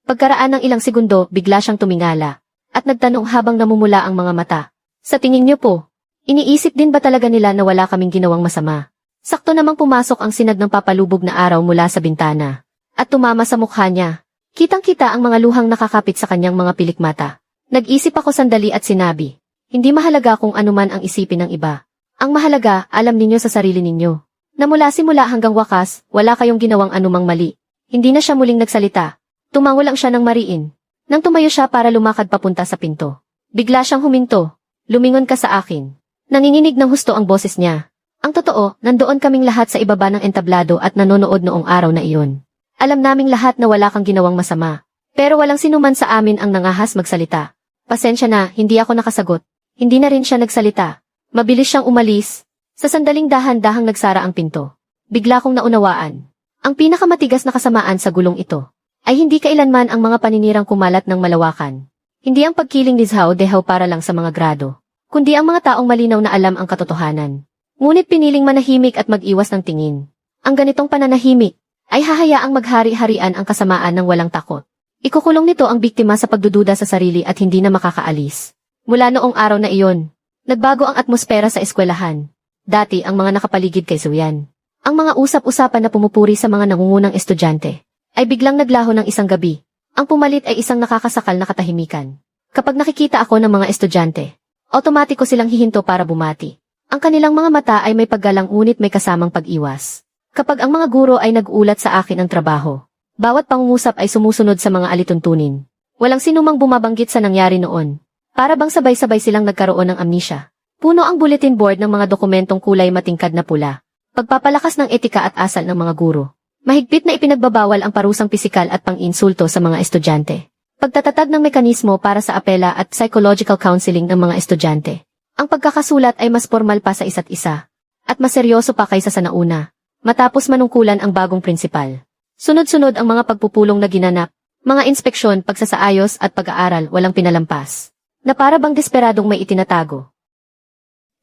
Pagkaraan ng ilang segundo, bigla siyang tumingala. At nagtanong habang namumula ang mga mata. Sa tingin niyo po, iniisip din ba talaga nila na wala kaming ginawang masama? Sakto namang pumasok ang sinag ng papalubog na araw mula sa bintana. At tumama sa mukha niya. Kitang-kita ang mga luhang nakakapit sa kanyang mga pilik mata. Nag-isip ako sandali at sinabi, hindi mahalaga kung anuman ang isipin ng iba. Ang mahalaga, alam ninyo sa sarili ninyo. Na mula simula hanggang wakas, wala kayong ginawang anumang mali. Hindi na siya muling nagsalita. Tumango lang siya ng mariin. Nang tumayo siya para lumakad papunta sa pinto. Bigla siyang huminto. Lumingon ka sa akin. Nanginginig ng husto ang boses niya. Ang totoo, nandoon kaming lahat sa ibaba ng entablado at nanonood noong araw na iyon. Alam naming lahat na wala kang ginawang masama. Pero walang sinuman sa amin ang nangahas magsalita. Pasensya na, hindi ako nakasagot. Hindi na rin siya nagsalita. Mabilis siyang umalis. Sa sandaling dahan-dahang nagsara ang pinto. Bigla kong naunawaan. Ang pinakamatigas na kasamaan sa gulong ito ay hindi kailanman ang mga paninirang kumalat ng malawakan. Hindi ang pagkiling ni Zhao Dehao para lang sa mga grado, kundi ang mga taong malinaw na alam ang katotohanan. Ngunit piniling manahimik at mag-iwas ng tingin. Ang ganitong pananahimik ay hahayaang maghari-harian ang kasamaan ng walang takot. Ikukulong nito ang biktima sa pagdududa sa sarili at hindi na makakaalis. Mula noong araw na iyon, nagbago ang atmosfera sa eskwelahan. Dati ang mga nakapaligid kay Zuyan. Ang mga usap-usapan na pumupuri sa mga nangungunang estudyante ay biglang naglaho ng isang gabi. Ang pumalit ay isang nakakasakal na katahimikan. Kapag nakikita ako ng mga estudyante, otomatiko silang hihinto para bumati. Ang kanilang mga mata ay may paggalang ngunit may kasamang pag-iwas. Kapag ang mga guro ay nag-ulat sa akin ang trabaho, bawat pangungusap ay sumusunod sa mga alituntunin. Walang sinumang bumabanggit sa nangyari noon. Para bang sabay-sabay silang nagkaroon ng amnesia. Puno ang bulletin board ng mga dokumentong kulay matingkad na pula. Pagpapalakas ng etika at asal ng mga guro. Mahigpit na ipinagbabawal ang parusang pisikal at pang-insulto sa mga estudyante. Pagtatatag ng mekanismo para sa apela at psychological counseling ng mga estudyante. Ang pagkakasulat ay mas formal pa sa isa't isa. At mas seryoso pa kaysa sa nauna. Matapos manungkulan ang bagong prinsipal. Sunod-sunod ang mga pagpupulong na ginanap, mga inspeksyon, pagsasaayos at pag-aaral walang pinalampas. Na para bang desperadong may itinatago.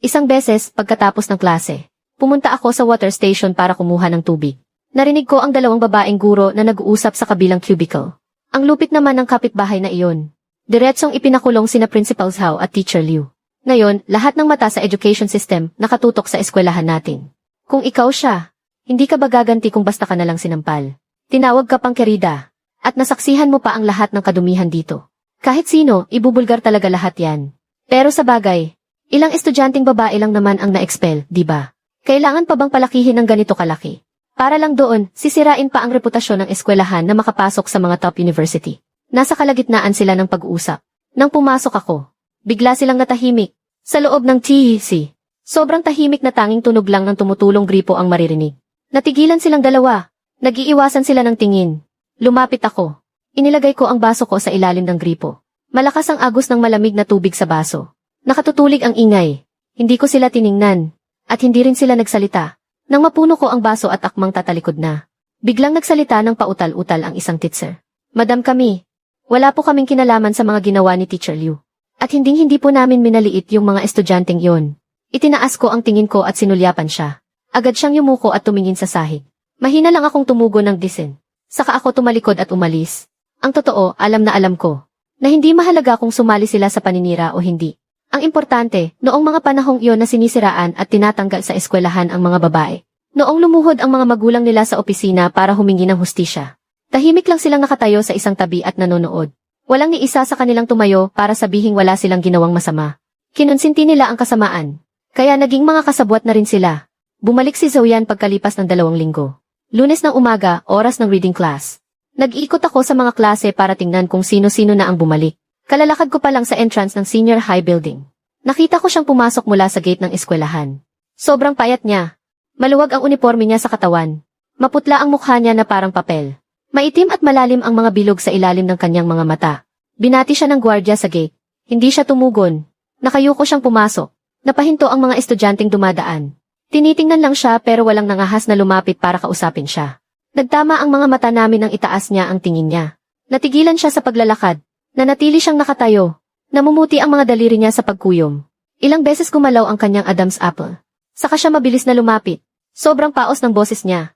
Isang beses, pagkatapos ng klase, pumunta ako sa water station para kumuha ng tubig. Narinig ko ang dalawang babaeng guro na nag-uusap sa kabilang cubicle. Ang lupit naman ng kapitbahay na iyon. Diretsong ipinakulong sina Principal Zhao at Teacher Liu. Ngayon, lahat ng mata sa education system nakatutok sa eskwelahan natin. Kung ikaw siya, hindi ka ba gaganti kung basta ka na lang sinampal? Tinawag ka pang kerida. At nasaksihan mo pa ang lahat ng kadumihan dito. Kahit sino, ibubulgar talaga lahat yan. Pero sa bagay, ilang estudyanteng babae lang naman ang na-expel, di ba? Kailangan pa bang palakihin ng ganito kalaki? Para lang doon, sisirain pa ang reputasyon ng eskwelahan na makapasok sa mga top university. Nasa kalagitnaan sila ng pag-uusap. Nang pumasok ako, bigla silang natahimik. Sa loob ng TEC, sobrang tahimik na tanging tunog lang ng tumutulong gripo ang maririnig. Natigilan silang dalawa. Nag-iiwasan sila ng tingin. Lumapit ako. Inilagay ko ang baso ko sa ilalim ng gripo. Malakas ang agos ng malamig na tubig sa baso. Nakatutulig ang ingay. Hindi ko sila tiningnan. At hindi rin sila nagsalita. Nang mapuno ko ang baso at akmang tatalikod na. Biglang nagsalita ng pautal-utal ang isang teacher. Madam kami, wala po kaming kinalaman sa mga ginawa ni Teacher Liu. At hindi po namin minaliit yung mga estudyanteng yon. Itinaas ko ang tingin ko at sinulyapan siya. Agad siyang yumuko at tumingin sa sahig. Mahina lang akong tumugo ng disin. Saka ako tumalikod at umalis. Ang totoo, alam na alam ko. Na hindi mahalaga kung sumali sila sa paninira o hindi. Ang importante, noong mga panahong iyon na sinisiraan at tinatanggal sa eskwelahan ang mga babae. Noong lumuhod ang mga magulang nila sa opisina para humingi ng hustisya. Tahimik lang silang nakatayo sa isang tabi at nanonood. Walang ni isa sa kanilang tumayo para sabihing wala silang ginawang masama. Kinonsinti nila ang kasamaan. Kaya naging mga kasabwat na rin sila. Bumalik si Zoyan pagkalipas ng 2 linggo. Lunes ng umaga, oras ng reading class. Nag-iikot ako sa mga klase para tingnan kung sino-sino na ang bumalik. Kalalakad ko pa lang sa entrance ng senior high building. Nakita ko siyang pumasok mula sa gate ng eskwelahan. Sobrang payat niya. Maluwag ang uniforme niya sa katawan. Maputla ang mukha niya na parang papel. Maitim at malalim ang mga bilog sa ilalim ng kanyang mga mata. Binati siya ng gwardiya sa gate. Hindi siya tumugon. Nakayuko siyang pumasok. Napahinto ang mga estudyanteng dumadaan. Tinitingnan lang siya pero walang nangahas na lumapit para kausapin siya. Nagtama ang mga mata namin nang itaas niya ang tingin niya. Natigilan siya sa paglalakad. Nanatili siyang nakatayo. Namumuti ang mga daliri niya sa pagkuyom. Ilang beses gumalaw ang kanyang Adam's apple. Saka siya mabilis na lumapit. Sobrang paos ng boses niya.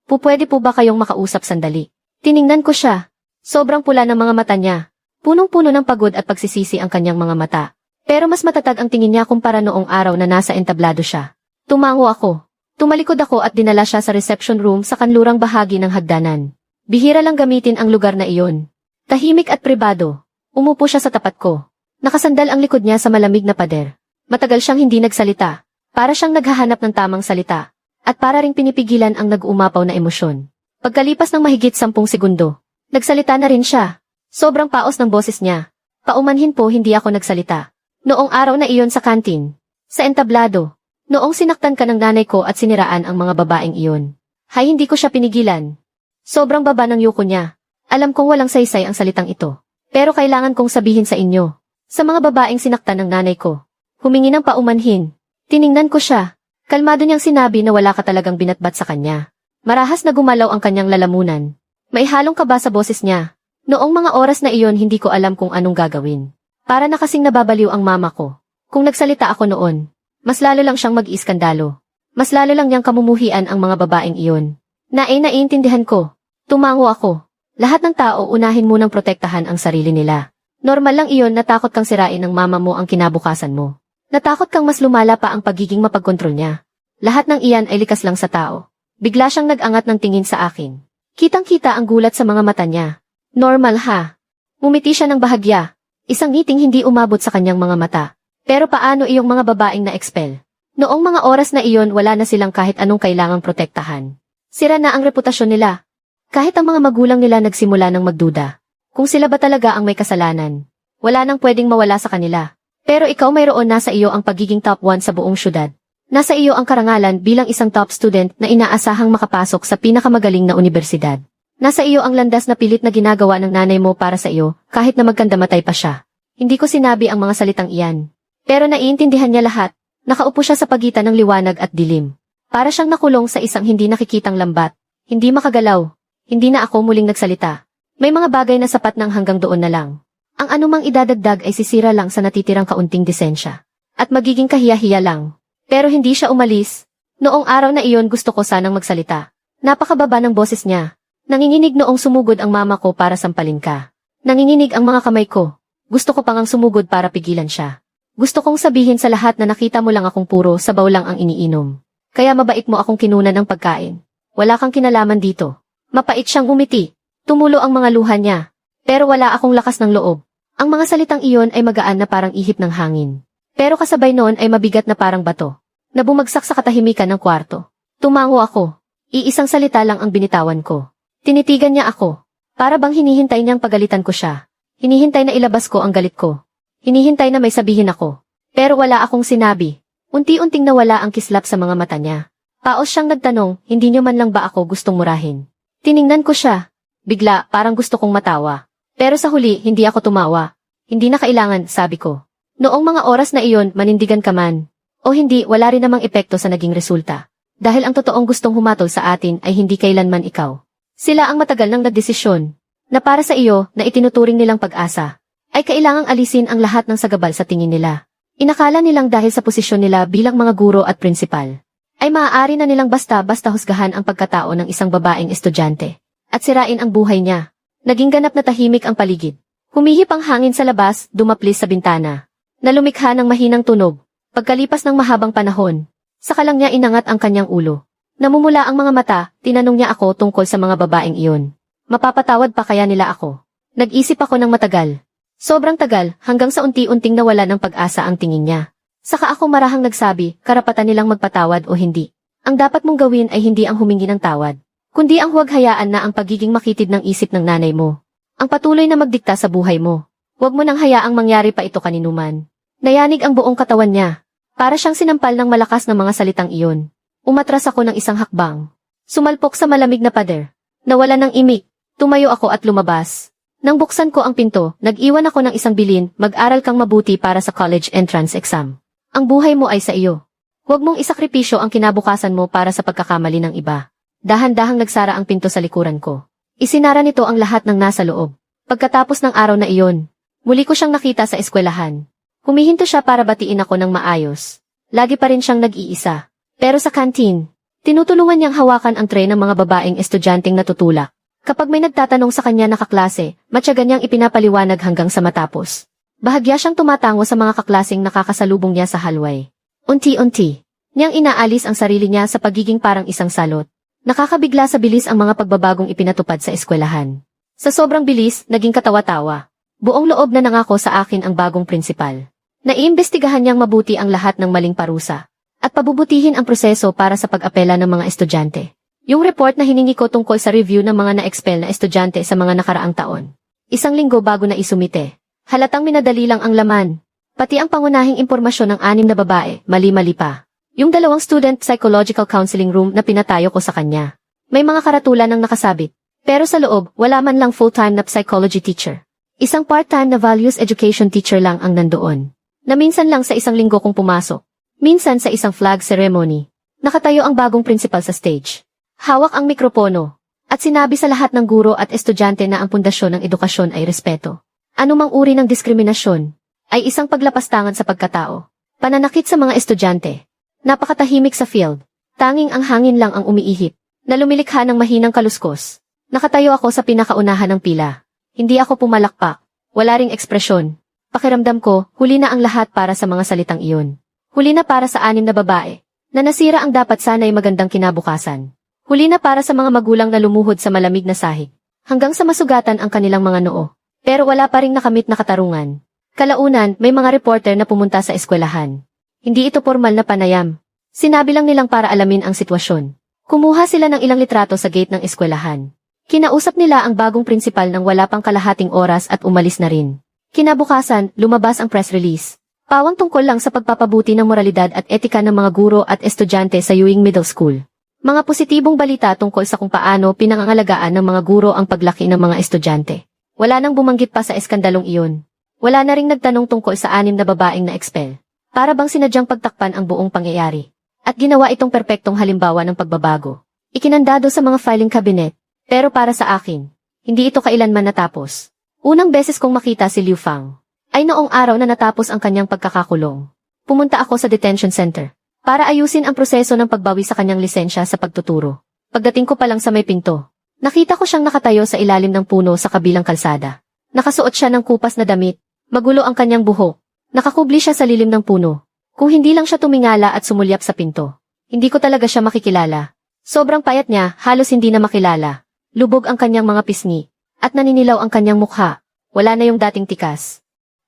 Pupwede po ba kayong makausap sandali? Tiningnan ko siya. Sobrang pula ng mga mata niya. Punong-puno ng pagod at pagsisisi ang kanyang mga mata. Pero mas matatag ang tingin niya kumpara noong araw na nasa entablado siya. Tumango ako. Tumalikod ako at dinala siya sa reception room sa kanlurang bahagi ng hagdanan. Bihira lang gamitin ang lugar na iyon. Tahimik at pribado. Umupo siya sa tapat ko. Nakasandal ang likod niya sa malamig na pader. Matagal siyang hindi nagsalita. Para siyang naghahanap ng tamang salita. At para ring pinipigilan ang nag-uumapaw na emosyon. Pagkalipas ng mahigit 10 segundo, nagsalita na rin siya. Sobrang paos ng boses niya. Paumanhin po hindi ako nagsalita. Noong araw na iyon sa kantin. Sa entablado. Noong sinaktan ka ng nanay ko at siniraan ang mga babaeng iyon. Hay hindi ko siya pinigilan. Sobrang baba ng yuko niya. Alam kong walang saysay ang salitang ito. Pero kailangan kong sabihin sa inyo. Sa mga babaeng sinaktan ng nanay ko. Humingi ng paumanhin. Tiningnan ko siya. Kalmado niyang sinabi na wala ka talagang binatbat sa kanya. Marahas na gumalaw ang kanyang lalamunan. May halong kaba sa boses niya. Noong mga oras na iyon hindi ko alam kung anong gagawin. Para na kasing nababaliw ang mama ko. Kung nagsalita ako noon, mas lalo lang siyang mag-iiskandalo. Mas lalo lang niyang kamumuhian ang mga babaeng iyon. Naiintindihan ko. Tumango ako. Lahat ng tao unahin munang protektahan ang sarili nila. Normal lang iyon na takot kang sirain ng mama mo ang kinabukasan mo. Natakot kang mas lumala pa ang pagiging mapagkontrol niya. Lahat ng iyan ay likas lang sa tao. Bigla siyang nag-angat ng tingin sa akin. Kitang-kita ang gulat sa mga mata niya. Normal ha. Ngumiti siya ng bahagya. Isang ngiting hindi umabot sa kanyang mga mata. Pero paano iyong mga babaeng na-expel? Noong mga oras na iyon wala na silang kahit anong kailangang protektahan. Sira na ang reputasyon nila. Kahit ang mga magulang nila nagsimula ng magduda. Kung sila ba talaga ang may kasalanan. Wala nang pwedeng mawala sa kanila. Pero ikaw mayroon nasa iyo ang pagiging top 1 sa buong syudad. Nasa iyo ang karangalan bilang isang top student na inaasahang makapasok sa pinakamagaling na universidad. Nasa iyo ang landas na pilit na ginagawa ng nanay mo para sa iyo kahit na magkandamatay pa siya. Hindi ko sinabi ang mga salitang iyan. Pero naiintindihan niya lahat. Nakaupo siya sa pagitan ng liwanag at dilim. Para siyang nakulong sa isang hindi nakikitang lambat. Hindi makagalaw. Hindi na ako muling nagsalita. May mga bagay na sapat ng hanggang doon na lang. Ang anumang idadagdag ay sisira lang sa natitirang kaunting desensya. At magiging kahiya-hiya lang. Pero hindi siya umalis. Noong araw na iyon gusto ko sanang magsalita. Napakababa ng boses niya. Nanginginig noong sumugod ang mama ko para sampalin ka. Nanginginig ang mga kamay ko. Gusto ko pang ang sumugod para pigilan siya. Gusto kong sabihin sa lahat na nakita mo lang akong puro sabaw lang ang iniinom. Kaya mabait mo akong kinunan ng pagkain. Wala kang kinalaman dito. Mapait siyang umiti. Tumulo ang mga luha niya. Pero wala akong lakas ng loob. Ang mga salitang iyon ay magaan na parang ihip ng hangin. Pero kasabay noon ay mabigat na parang bato, na bumagsak sa katahimikan ng kwarto. Tumango ako. Iisang salita lang ang binitawan ko. Tinitigan niya ako. Para bang hinihintay niyang pagalitan ko siya. Hinihintay na ilabas ko ang galit ko. Hinihintay na may sabihin ako. Pero wala akong sinabi. Unti-unting nawala ang kislap sa mga mata niya. Paos siyang nagtanong, hindi niyo man lang ba ako gustong murahin? Tiningnan ko siya. Bigla, parang gusto kong matawa. Pero sa huli, hindi ako tumawa. Hindi na kailangan, sabi ko. Noong mga oras na iyon, manindigan ka man. O hindi, wala rin namang epekto sa naging resulta. Dahil ang totoong gustong humatol sa atin ay hindi kailanman ikaw. Sila ang matagal nang nagdesisyon, na para sa iyo, na itinuturing nilang pag-asa, ay kailangang alisin ang lahat ng sagabal sa tingin nila. Inakala nilang dahil sa posisyon nila bilang mga guro at prinsipal, ay maaari na nilang basta-basta husgahan ang pagkatao ng isang babaeng estudyante, at sirain ang buhay niya. Naging ganap na tahimik ang paligid. Humihip ang hangin sa labas, dumaplis sa bintana, na lumikha ng mahinang tunog. Pagkalipas ng mahabang panahon, saka lang niya inangat ang kanyang ulo. Namumula ang mga mata, tinanong niya ako tungkol sa mga babaeng iyon. Mapapatawad pa kaya nila ako? Nag-isip ako ng matagal. Sobrang tagal, hanggang sa unti-unting nawala ng pag-asa ang tingin niya. Saka ako marahang nagsabi, karapatan nilang magpatawad o hindi. Ang dapat mong gawin ay hindi ang humingi ng tawad, kundi ang huwag hayaan na ang pagiging makitid ng isip ng nanay mo. Ang patuloy na magdikta sa buhay mo. Huwag mo nang hayaang mangyari pa ito kaninuman. Nayanig ang buong katawan niya. Para siyang sinampal ng malakas na mga salitang iyon. Umatras ako ng isang hakbang. Sumalpok sa malamig na pader. Nawala ng imik. Tumayo ako at lumabas. Nang buksan ko ang pinto, nag-iwan ako ng isang bilin, mag-aral kang mabuti para sa college entrance exam. Ang buhay mo ay sa iyo. Huwag mong isakripisyo ang kinabukasan mo para sa pagkakamali ng iba. Dahan-dahang nagsara ang pinto sa likuran ko. Isinara nito ang lahat ng nasa loob. Pagkatapos ng araw na iyon, muli ko siyang nakita sa eskwelahan. Humihinto siya para batiin ako ng maayos. Lagi pa rin siyang nag-iisa. Pero sa canteen, tinutulungan niyang hawakan ang tray ng mga babaeng estudyanteng natutulak. Kapag may nagtatanong sa kanya na kaklase, matyagan niyang ipinapaliwanag hanggang sa matapos. Bahagya siyang tumatango sa mga kaklaseng nakakasalubong niya sa hallway. Unti-unti, niyang inaalis ang sarili niya sa pagiging parang isang salot. Nakakabigla sa bilis ang mga pagbabagong ipinatupad sa eskwelahan. Sa sobrang bilis, naging katawa-tawa. Buong loob na nangako sa akin ang bagong prinsipal. Naiimbestigahan niyang mabuti ang lahat ng maling parusa at pabubutihin ang proseso para sa pag-apela ng mga estudyante. Yung report na hiningi ko tungkol sa review ng mga na-expel na estudyante sa mga nakaraang taon. Isang linggo bago na isumite. Halatang minadali lang ang laman. Pati ang pangunahing impormasyon ng 6 na babae, mali-mali pa. Yung 2 student psychological counseling room na pinatayo ko sa kanya. May mga karatulan ng nakasabit. Pero sa loob, wala man lang full-time na psychology teacher. Isang part-time na values education teacher lang ang nandoon. Na minsan lang sa isang linggo kong pumasok. Minsan sa isang flag ceremony. Nakatayo ang bagong principal sa stage. Hawak ang mikropono. At sinabi sa lahat ng guro at estudyante na ang pundasyon ng edukasyon ay respeto. Anumang uri ng diskriminasyon ay isang paglapastangan sa pagkatao. Pananakit sa mga estudyante. Napakatahimik sa field. Tanging ang hangin lang ang umiihip. Na lumilikha ng mahinang kaluskos. Nakatayo ako sa pinakaunahan ng pila. Hindi ako pumalakpak. Wala ring ekspresyon. Pakiramdam ko, huli na ang lahat para sa mga salitang iyon. Huli na para sa 6 na babae, na nasira ang dapat sana'y magandang kinabukasan. Huli na para sa mga magulang na lumuhod sa malamig na sahig, hanggang sa masugatan ang kanilang mga noo. Pero wala pa ring nakamit na katarungan. Kalaunan, may mga reporter na pumunta sa eskwelahan. Hindi ito formal na panayam. Sinabi lang nilang para alamin ang sitwasyon. Kumuha sila ng ilang litrato sa gate ng eskwelahan. Kinausap nila ang bagong prinsipal ng wala pang kalahating oras at umalis na rin. Kinabukasan, lumabas ang press release. Pawang tungkol lang sa pagpapabuti ng moralidad at etika ng mga guro at estudyante sa Ewing Middle School. Mga positibong balita tungkol sa kung paano pinangangalagaan ng mga guro ang paglaki ng mga estudyante. Wala nang bumanggit pa sa eskandalong iyon. Wala na ring nagtanong tungkol sa 6 na babaeng na-expel. Para bang sinadyang pagtakpan ang buong pangyayari. At ginawa itong perpektong halimbawa ng pagbabago. Ikinandado sa mga filing cabinet. Pero para sa akin, hindi ito kailanman natapos. Unang beses kong makita si Liu Fang ay noong araw na natapos ang kanyang pagkakakulong. Pumunta ako sa detention center para ayusin ang proseso ng pagbawi sa kanyang lisensya sa pagtuturo. Pagdating ko pa lang sa may pinto, nakita ko siyang nakatayo sa ilalim ng puno sa kabilang kalsada. Nakasuot siya ng kupas na damit, magulo ang kanyang buhok, nakakubli siya sa lilim ng puno. Kung hindi lang siya tumingala at sumulyap sa pinto, hindi ko talaga siya makikilala. Sobrang payat niya, halos hindi na makilala. Lubog ang kanyang mga pisngi. At naninilaw ang kanyang mukha. Wala na yung dating tikas.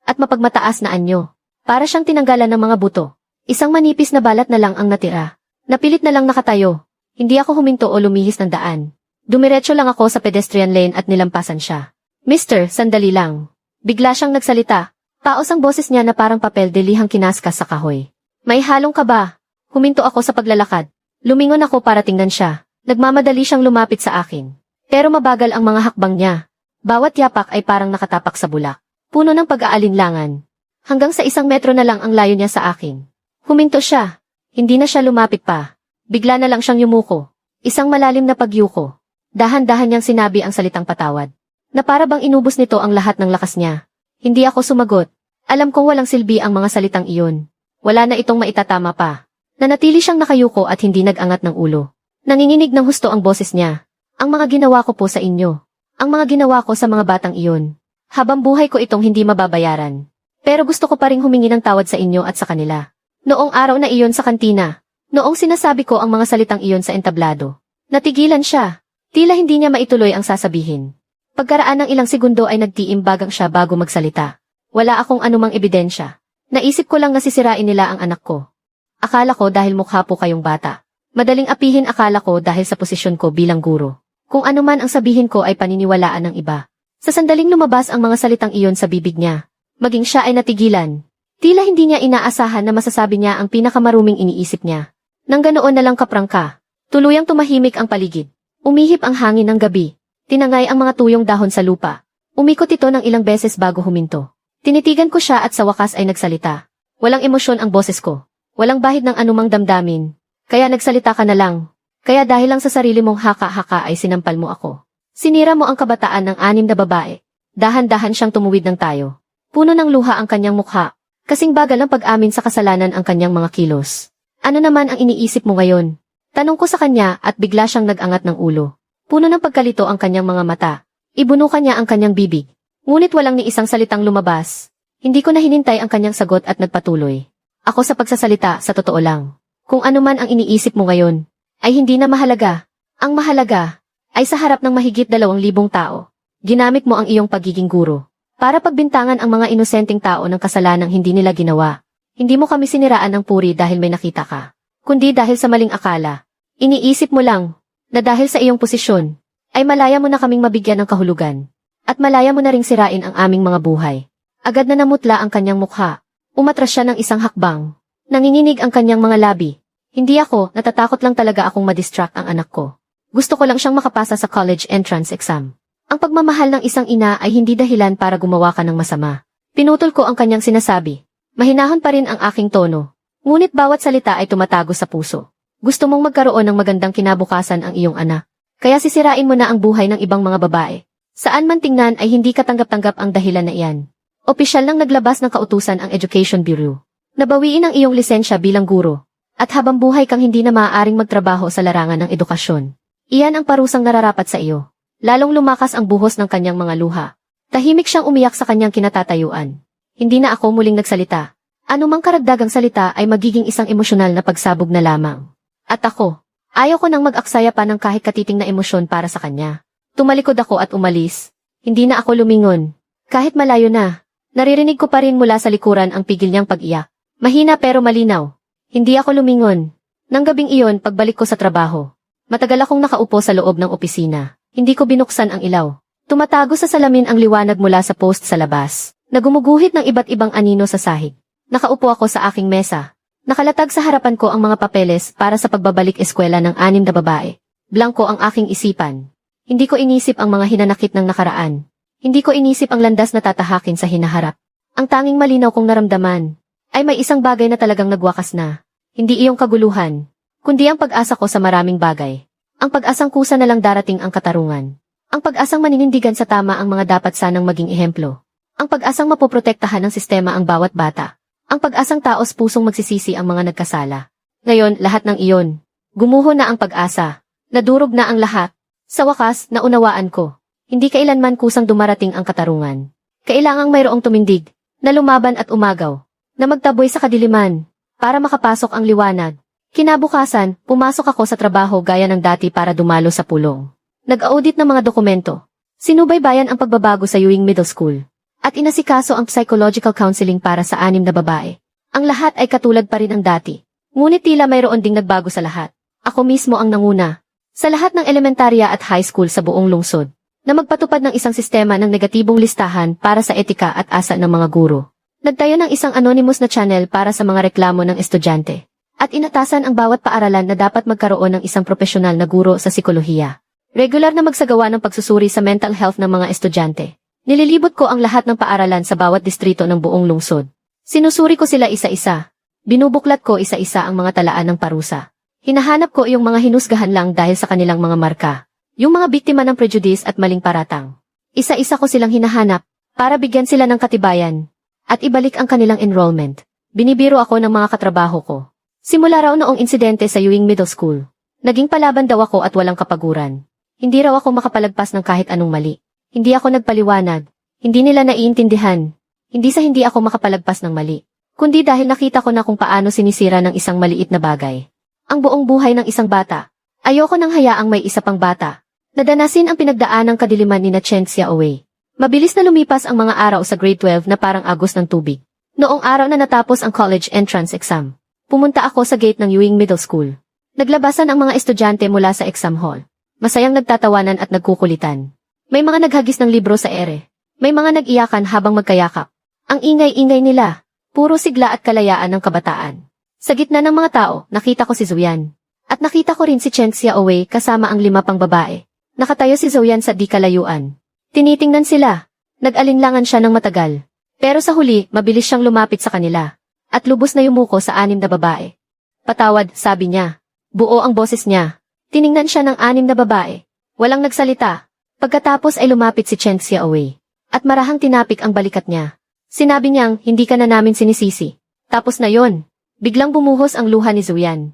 at mapagmataas na anyo. Para siyang tinanggalan ng mga buto. Isang manipis na balat na lang ang natira. Napilit na lang nakatayo. Hindi ako huminto o lumihis ng daan. Dumiretso lang ako sa pedestrian lane at nilampasan siya. Mister, sandali lang. Bigla siyang nagsalita. Paos ang boses niya na parang papel de lihang kinaskas sa kahoy. May halong ka ba? Huminto ako sa paglalakad. Lumingon ako para tingnan siya. Nagmamadali siyang lumapit sa akin. Pero mabagal ang mga hakbang niya. Bawat yapak ay parang nakatapak sa bulak. Puno ng pag-aalinlangan. Hanggang sa 1 metro na lang ang layo niya sa akin. Huminto siya. Hindi na siya lumapit pa. Bigla na lang siyang yumuko. Isang malalim na pagyuko. Dahan-dahan niyang sinabi ang salitang patawad. Na para bang inubos nito ang lahat ng lakas niya. Hindi ako sumagot. Alam kong walang silbi ang mga salitang iyon. Wala na itong maitatama pa. Nanatili siyang nakayuko at hindi nag-angat ng ulo. Nanginginig ng husto ang boses niya. Ang mga ginawa ko po sa inyo. Ang mga ginawa ko sa mga batang iyon. Habang buhay ko itong hindi mababayaran. Pero gusto ko pa ring humingi ng tawad sa inyo at sa kanila. Noong araw na iyon sa kantina. Noong sinasabi ko ang mga salitang iyon sa entablado. Natigilan siya. Tila hindi niya maituloy ang sasabihin. Pagkaraan ng ilang segundo ay nagtiimbagang siya bago magsalita. Wala akong anumang ebidensya. Naisip ko lang na sisirain nila ang anak ko. Akala ko dahil mukha po kayong bata. Madaling apihin akala ko dahil sa posisyon ko bilang guro. Kung ano man ang sabihin ko ay paniniwalaan ng iba. Sa sandaling lumabas ang mga salitang iyon sa bibig niya. Maging siya ay natigilan. Tila hindi niya inaasahan na masasabi niya ang pinakamaruming iniisip niya. Nang ganoon na lang kaprangka. Tuluyang tumahimik ang paligid. Umihip ang hangin ng gabi. Tinangay ang mga tuyong dahon sa lupa. Umikot ito ng ilang beses bago huminto. Tinitigan ko siya at sa wakas ay nagsalita. Walang emosyon ang boses ko. Walang bahid ng anumang damdamin. Kaya nagsalita ka na lang. Kaya dahil lang sa sarili mong haka-haka ay sinampal mo ako. Sinira mo ang kabataan ng 6 na babae. Dahan-dahan siyang tumuwid ng tayo. Puno ng luha ang kanyang mukha. Kasing bagal ang pag-amin sa kasalanan ang kanyang mga kilos. Ano naman ang iniisip mo ngayon? Tanong ko sa kanya at bigla siyang nag-angat ng ulo. Puno ng pagkalito ang kanyang mga mata. Ibunukan niya ang kanyang bibig. Ngunit walang ni isang salitang lumabas. Hindi ko na hinintay ang kanyang sagot at nagpatuloy. Ako sa pagsasalita sa totoo lang. Kung ano man ang iniisip mo ngayon, ay hindi na mahalaga. Ang mahalaga ay sa harap ng mahigit 2,000 tao. Ginamit mo ang iyong pagiging guro. Para pagbintangan ang mga inosenteng tao ng kasalanang hindi nila ginawa. Hindi mo kami siniraan ng puri dahil may nakita ka. Kundi dahil sa maling akala. Iniisip mo lang na dahil sa iyong posisyon, ay malaya mo na kaming mabigyan ng kahulugan. At malaya mo na ring sirain ang aming mga buhay. Agad na namutla ang kanyang mukha. Umatras siya ng isang hakbang. Nanginginig ang kanyang mga labi. Hindi ako, natatakot lang talaga akong madistract ang anak ko. Gusto ko lang siyang makapasa sa college entrance exam. Ang pagmamahal ng isang ina ay hindi dahilan para gumawa ka ng masama. Pinutol ko ang kanyang sinasabi. Mahinahon pa rin ang aking tono. Ngunit bawat salita ay tumatago sa puso. Gusto mong magkaroon ng magandang kinabukasan ang iyong anak. Kaya sisirain mo na ang buhay ng ibang mga babae. Saan man tingnan ay hindi katanggap-tanggap ang dahilan na iyan. Opisyal nang naglabas ng kautusan ang Education Bureau. Nabawiin ang iyong lisensya bilang guro. At habang buhay kang hindi na maaaring magtrabaho sa larangan ng edukasyon. Iyan ang parusang nararapat sa iyo. Lalong lumakas ang buhos ng kanyang mga luha. Tahimik siyang umiyak sa kanyang kinatatayuan. Hindi na ako muling nagsalita. Anumang karagdagang salita ay magiging isang emosyonal na pagsabog na lamang. At ako, ayaw ko nang mag-aksaya pa ng kahit katiting na emosyon para sa kanya. Tumalikod ako at umalis. Hindi na ako lumingon. Kahit malayo na, naririnig ko pa rin mula sa likuran ang pigil niyang pag-iyak. Mahina pero malinaw. Hindi ako lumingon. Nang gabing iyon pagbalik ko sa trabaho. Matagal akong nakaupo sa loob ng opisina. Hindi ko binuksan ang ilaw. Tumatago sa salamin ang liwanag mula sa post sa labas. Nagumuguhit ng iba't ibang anino sa sahig. Nakaupo ako sa aking mesa. Nakalatag sa harapan ko ang mga papeles para sa pagbabalik eskwela ng 6 na babae. Blanko ang aking isipan. Hindi ko inisip ang mga hinanakit ng nakaraan. Hindi ko inisip ang landas na tatahakin sa hinaharap. Ang tanging malinaw kong naramdaman ay may isang bagay na talagang nagwakas na. Hindi iyong kaguluhan, kundi ang pag-asa ko sa maraming bagay. Ang pag-asang kusa na lang darating ang katarungan. Ang pag-asang maninindigan sa tama ang mga dapat sanang maging ehemplo. Ang pag-asang mapoprotektahan ng sistema ang bawat bata. Ang pag-asang taos pusong magsisisi ang mga nagkasala. Ngayon, lahat ng iyon. Gumuho na ang pag-asa. Nadurog na ang lahat. Sa wakas, naunawaan ko. Hindi kailanman kusang dumarating ang katarungan. Kailangang mayroong tumindig, na lumaban at umagaw, na magtaboy sa kadiliman, para makapasok ang liwanag. Kinabukasan, pumasok ako sa trabaho gaya ng dati para dumalo sa pulong. Nag-audit ng mga dokumento. Sinubaybayan ang pagbabago sa Ewing Middle School. at inasikaso ang psychological counseling para sa 6 na babae. Ang lahat ay katulad pa rin ang dati. Ngunit tila mayroon ding nagbago sa lahat. Ako mismo ang nanguna. Sa lahat ng elementarya at high school sa buong lungsod, na magpatupad ng isang sistema ng negatibong listahan para sa etika at asal ng mga guro. Nagtayo ng isang anonymous na channel para sa mga reklamo ng estudyante. At inatasan ang bawat paaralan na dapat magkaroon ng isang profesional na guro sa psikolohiya. Regular na magsagawa ng pagsusuri sa mental health ng mga estudyante. Nililibot ko ang lahat ng paaralan sa bawat distrito ng buong lungsod. Sinusuri ko sila isa-isa. Binubuklat ko isa-isa ang mga talaan ng parusa. Hinahanap ko yung mga hinusgahan lang dahil sa kanilang mga marka. Yung mga biktima ng prejudice at maling paratang. Isa-isa ko silang hinahanap para bigyan sila ng katibayan at ibalik ang kanilang enrollment. Binibiro ako ng mga katrabaho ko. Simula raw noong insidente sa Ewing Middle School. Naging palaban daw ako at walang kapaguran. Hindi raw ako makapalagpas ng kahit anong mali. Hindi ako nagpaliwanag. Hindi nila naiintindihan. Hindi sa hindi ako makapalagpas ng mali. Kundi dahil nakita ko na kung paano sinisira ng isang maliit na bagay ang buong buhay ng isang bata. Ayoko nang hayaang may isa pang bata. Nadanasin ang pinagdaan ng kadiliman ni Nachensia Away. Mabilis na lumipas ang mga araw sa grade 12 na parang agos ng tubig. Noong araw na natapos ang college entrance exam, pumunta ako sa gate ng Ewing Middle School. Naglabasan ang mga estudyante mula sa exam hall. Masayang nagtatawanan at nagkukulitan. May mga naghagis ng libro sa ere. May mga nag-iyakan habang magkayakap. Ang ingay-ingay nila, puro sigla at kalayaan ng kabataan. Sa gitna ng mga tao, nakita ko si Zoyan. At nakita ko rin si Chenxia Away kasama ang 5 pang babae. Nakatayo si Zoyan sa di kalayuan. Tinitingnan sila. Nag-alinlangan siya ng matagal. Pero sa huli, mabilis siyang lumapit sa kanila. At lubos na yumuko sa 6 na babae. Patawad, sabi niya. Buo ang boses niya. Tiningnan siya ng 6 na babae. Walang nagsalita. Pagkatapos ay lumapit si Chenxia Away. At marahang tinapik ang balikat niya. Sinabi niyang, hindi ka na namin sinisisi. Tapos na yon. Biglang bumuhos ang luha ni Zoyan.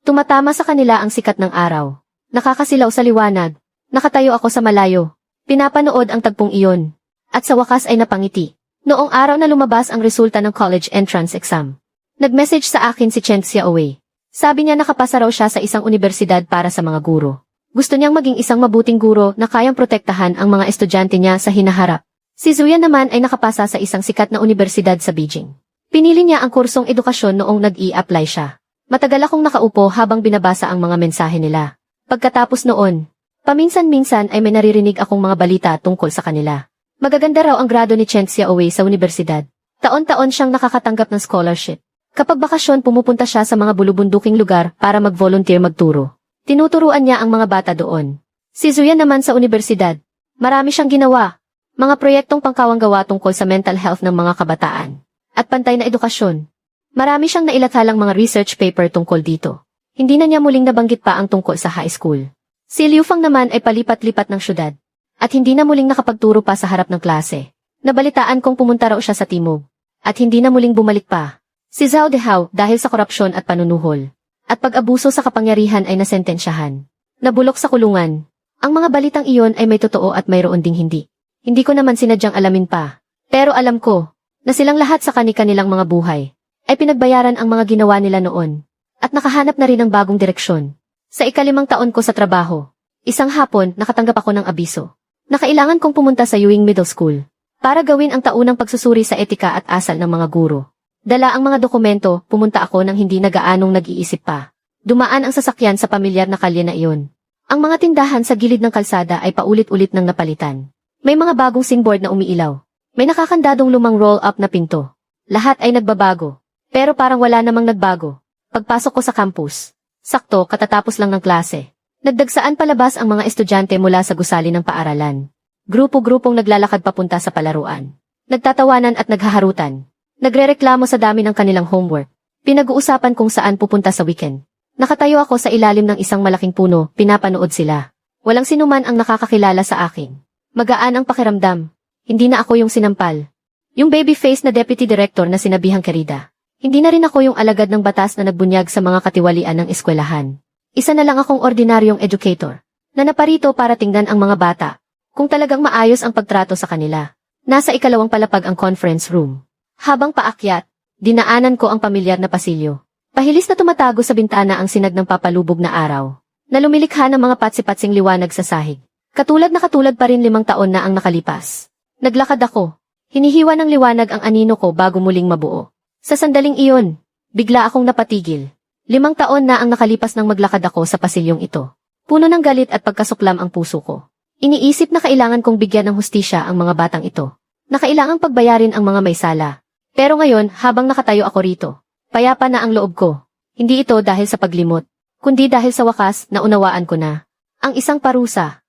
Tumatama sa kanila ang sikat ng araw. Nakakasilaw sa liwanag. Nakatayo ako sa malayo. Pinapanood ang tagpong iyon. At sa wakas ay napangiti. Noong araw na lumabas ang resulta ng college entrance exam. Nag-message sa akin si Chenxia Away. Sabi niya nakapasa raw siya sa isang universidad para sa mga guro. Gusto niyang maging isang mabuting guro na kayang protektahan ang mga estudyante niya sa hinaharap. Si Zoyan naman ay nakapasa sa isang sikat na universidad sa Beijing. Pinili niya ang kursong edukasyon noong nag-i-apply siya. Matagal akong nakaupo habang binabasa ang mga mensahe nila. Pagkatapos noon, paminsan-minsan ay may naririnig akong mga balita tungkol sa kanila. Magaganda raw ang grado ni Chenxia Away sa universidad. Taon-taon siyang nakakatanggap ng scholarship. Kapag bakasyon pumupunta siya sa mga bulubunduking lugar para mag-volunteer magturo. Tinuturuan niya ang mga bata doon. Si Zoyan naman sa universidad. Marami siyang ginawa. Mga proyektong pangkawanggawa tungkol sa mental health ng mga kabataan. At pantay na edukasyon. Marami siyang nailathalang mga research paper tungkol dito. Hindi na niya muling nabanggit pa ang tungkol sa high school. Si Liu Fang naman ay palipat-lipat ng syudad. At hindi na muling nakapagturo pa sa harap ng klase. Nabalitaan kong pumunta raw siya sa timog. At hindi na muling bumalik pa. Si Zhao Dehao dahil sa korupsyon at panunuhol. At pag-abuso sa kapangyarihan ay nasentensyahan. Nabulok sa kulungan. Ang mga balitang iyon ay may totoo at mayroon ding hindi. Hindi ko naman sinadyang alamin pa. Pero alam ko, na silang lahat sa kani-kanilang mga buhay, ay pinagbayaran ang mga ginawa nila noon. At nakahanap na rin ng bagong direksyon. Sa 5 taon ko sa trabaho, isang hapon nakatanggap ako ng abiso. Nakailangan kong pumunta sa Ewing Middle School, para gawin ang taunang pagsusuri sa etika at asal ng mga guro. Dala ang mga dokumento, pumunta ako nang hindi nagaanong nag-iisip pa. Dumaan ang sasakyan sa pamilyar na kalye na iyon. Ang mga tindahan sa gilid ng kalsada ay paulit-ulit nang napalitan. May mga bagong signboard na umiilaw. May nakakandadong lumang roll-up na pinto. Lahat ay nagbabago. Pero parang wala namang nagbago. Pagpasok ko sa campus, sakto katatapos lang ng klase. Nagdagsaan palabas ang mga estudyante mula sa gusali ng paaralan. Grupo-grupong naglalakad papunta sa palaruan. Nagtatawanan at naghaharutan. Nagrereklamo sa dami ng kanilang homework. Pinag-uusapan kung saan pupunta sa weekend. Nakatayo ako sa ilalim ng isang malaking puno, pinapanood sila. Walang sinuman ang nakakakilala sa akin. Magaan ang pakiramdam. Hindi na ako yung sinampal. Yung baby face na deputy director na sinabihang Kerida. Hindi na rin ako yung alagad ng batas na nagbunyag sa mga katiwalian ng eskwelahan. Isa na lang akong ordinaryong educator, na naparito para tingnan ang mga bata, kung talagang maayos ang pagtrato sa kanila. Nasa 2 palapag ang conference room. Habang paakyat, dinaanan ko ang pamilyar na pasilyo. Pahilis na tumatago sa bintana ang sinag ng papalubog na araw, na lumilikha ng mga patsi-patsing liwanag sa sahig. Katulad pa rin 5 taon na ang nakalipas. Naglakad ako. Hinihiwa ng liwanag ang anino ko bago muling mabuo. Sa sandaling iyon, bigla akong napatigil. 5 taon na ang nakalipas nang maglakad ako sa pasilyong ito. Puno ng galit at pagkasuklam ang puso ko. Iniisip na kailangan kong bigyan ng hustisya ang mga batang ito. Na kailangang pagbayarin ang mga may sala. Pero ngayon, habang nakatayo ako rito, payapa na ang loob ko. Hindi ito dahil sa paglimot, kundi dahil sa wakas na unawaan ko na. Ang isang parusa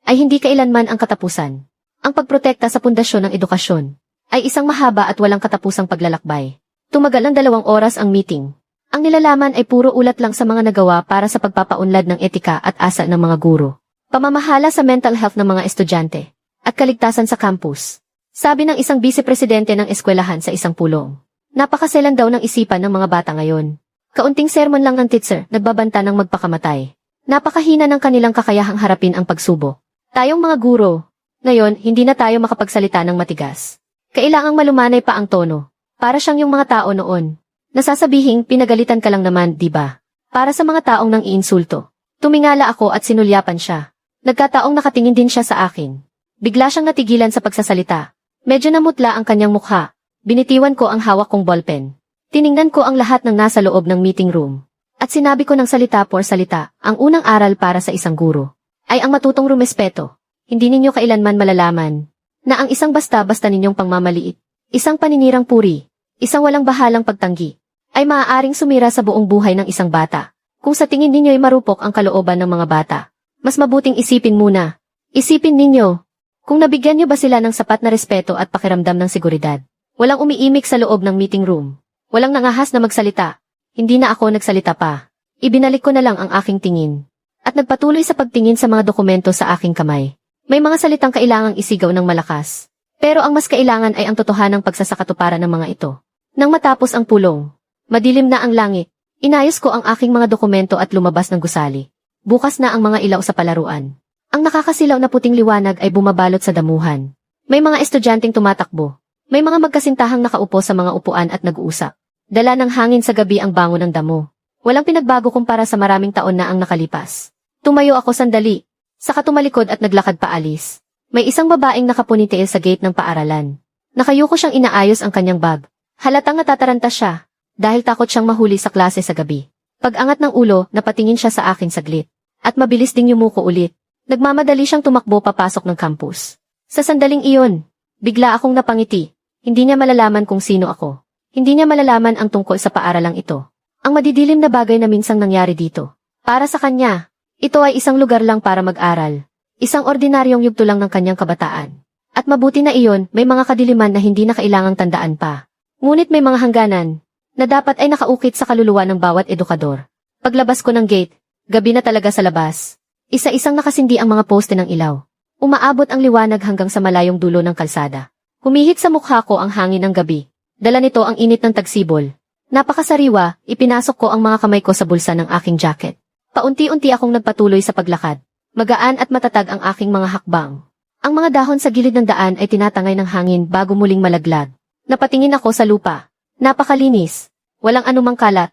ay hindi kailanman ang katapusan. Ang pagprotekta sa pundasyon ng edukasyon ay isang mahaba at walang katapusang paglalakbay. Tumagal ng 2 oras ang meeting. Ang nilalaman ay puro ulat lang sa mga nagawa para sa pagpapaunlad ng etika at asa ng mga guro. Pamamahala sa mental health ng mga estudyante at kaligtasan sa campus. Sabi ng isang vice-presidente ng eskwelahan sa isang pulong. Napakaselan daw ng isipan ng mga bata ngayon. Kaunting sermon lang ng teacher, nagbabanta ng magpakamatay. Napakahina ng kanilang kakayahang harapin ang pagsubok. Tayong mga guro, ngayon hindi na tayo makapagsalita ng matigas. Kailangang malumanay pa ang tono. Para siyang yung mga tao noon. Nasasabihing pinagalitan ka lang naman, di ba? Para sa mga taong nang iinsulto. Tumingala ako at sinulyapan siya. Nagkataong nakatingin din siya sa akin. Bigla siyang natigilan sa pagsasalita. Medyo namutla ang kanyang mukha. Binitiwan ko ang hawak kong ballpen. Tiningnan ko ang lahat ng nasa loob ng meeting room. At sinabi ko ng salita por salita, ang unang aral para sa isang guro ay ang matutong rumespeto. Hindi ninyo kailanman malalaman na ang isang basta-basta ninyong pangmamaliit, isang paninirang puri, isang walang bahalang pagtanggi, ay maaaring sumira sa buong buhay ng isang bata. Kung sa tingin ninyo'y marupok ang kalooban ng mga bata, mas mabuting isipin muna. Isipin ninyo, kung nabigyan nyo ba sila ng sapat na respeto at pakiramdam ng seguridad. Walang umiimik sa loob ng meeting room. Walang nangahas na magsalita. Hindi na ako nagsalita pa. Ibinalik ko na lang ang aking tingin. At nagpatuloy sa pagtingin sa mga dokumento sa aking kamay. May mga salitang kailangang isigaw ng malakas. Pero ang mas kailangan ay ang totohanang pagsasakatuparan ng mga ito. Nang matapos ang pulong, madilim na ang langit. Inayos ko ang aking mga dokumento at lumabas ng gusali. Bukas na ang mga ilaw sa palaruan. Ang nakakasilaw na puting liwanag ay bumabalot sa damuhan. May mga estudyanteng tumatakbo. May mga magkasintahang nakaupo sa mga upuan at nag-uusap. Dala ng hangin sa gabi ang bango ng damo. Walang pinagbago kumpara sa maraming taon na ang nakalipas. Tumayo ako sandali. Saka tumalikod at naglakad paalis. May isang babaeng nakapunitiil sa gate ng paaralan. Nakayuko siyang inaayos ang kanyang bag. Halatang natataranta siya. Dahil takot siyang mahuli sa klase sa gabi. Pag-angat ng ulo, napatingin siya sa akin saglit. At mabilis ding yumuko ulit. Nagmamadali siyang tumakbo papasok ng campus. Sa sandaling iyon, bigla akong napangiti. Hindi niya malalaman kung sino ako. Hindi niya malalaman ang tungkol sa paaralang ito. Ang madidilim na bagay na minsang nangyari dito. Para sa kanya, ito ay isang lugar lang para mag-aral. Isang ordinaryong yugto lang ng kanyang kabataan. At mabuti na iyon, may mga kadiliman na hindi na kailangang tandaan pa. Ngunit may mga hangganan na dapat ay nakaukit sa kaluluwa ng bawat edukador. Paglabas ko ng gate, gabi na talaga sa labas. Isa-isang nakasindi ang mga poste ng ilaw. Umaabot ang liwanag hanggang sa malayong dulo ng kalsada. Humihit sa mukha ko ang hangin ng gabi. Dala nito ang init ng tagsibol. Napakasariwa, ipinasok ko ang mga kamay ko sa bulsa ng aking jacket. Paunti-unti akong nagpatuloy sa paglakad. Magaan at matatag ang aking mga hakbang. Ang mga dahon sa gilid ng daan ay tinatangay ng hangin bago muling malaglag. Napatingin ako sa lupa. Napakalinis. Walang anumang kalat.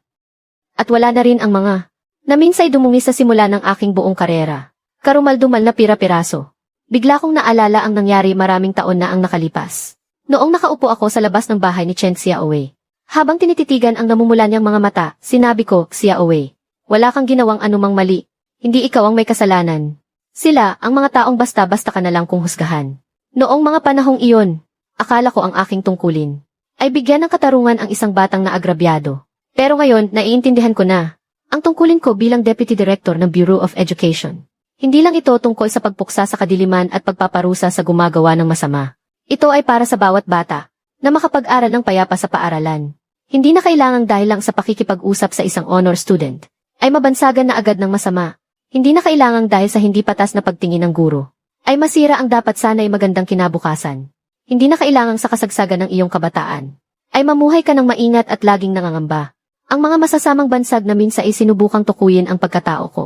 At wala na rin ang mga naminsay dumungi sa simula ng aking buong karera. Karumal-dumal na pira-piraso. Bigla kong naalala ang nangyari maraming taon na ang nakalipas. Noong nakaupo ako sa labas ng bahay ni Chen Xiaowei. Habang tinititigan ang namumula niyang mga mata, sinabi ko, Xiaowei, wala kang ginawang anumang mali. Hindi ikaw ang may kasalanan. Sila, ang mga taong basta-basta ka na lang kung husgahan. Noong mga panahong iyon, akala ko ang aking tungkulin ay bigyan ng katarungan ang isang batang naagrabyado. Pero ngayon, naiintindihan ko na. Ang tungkulin ko bilang Deputy Director ng Bureau of Education. Hindi lang ito tungkol sa pagpuksa sa kadiliman at pagpaparusa sa gumagawa ng masama. Ito ay para sa bawat bata na makapag-aral ng payapa sa paaralan. Hindi na kailangang dahil lang sa pakikipag-usap sa isang honor student ay mabansagan na agad ng masama. Hindi na kailangang dahil sa hindi patas na pagtingin ng guro ay masira ang dapat sana'y magandang kinabukasan. Hindi na kailangang sa kasagsagan ng iyong kabataan ay mamuhay ka ng maingat at laging nangangamba. Ang mga masasamang bansag na minsan ay sinubukang tukuyin ang pagkatao ko.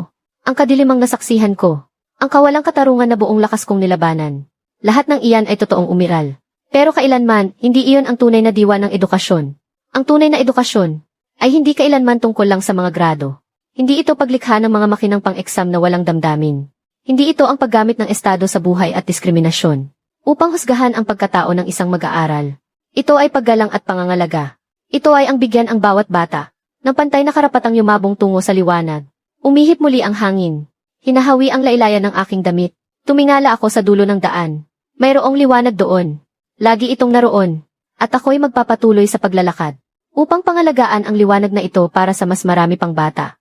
Ang kadilimang nasaksihan ko. Ang kawalang katarungan na buong lakas kong nilabanan. Lahat ng iyan ay totoong umiral. Pero kailanman, hindi iyon ang tunay na diwa ng edukasyon. Ang tunay na edukasyon ay hindi kailanman tungkol lang sa mga grado. Hindi ito paglikha ng mga makinang pang-exam na walang damdamin. Hindi ito ang paggamit ng estado sa buhay at diskriminasyon. upang husgahan ang pagkatao ng isang mag-aaral. Ito ay paggalang at pangangalaga. Ito ay ang bigyan ang bawat bata ng pantay na karapatang yumabong tungo sa liwanag. Umihip muli ang hangin. Hinahawi ang lailayan ng aking damit. Tumingala ako sa dulo ng daan. Mayroong liwanag doon. Lagi itong naroon. At ako'y magpapatuloy sa paglalakad upang pangalagaan ang liwanag na ito para sa mas marami pang bata.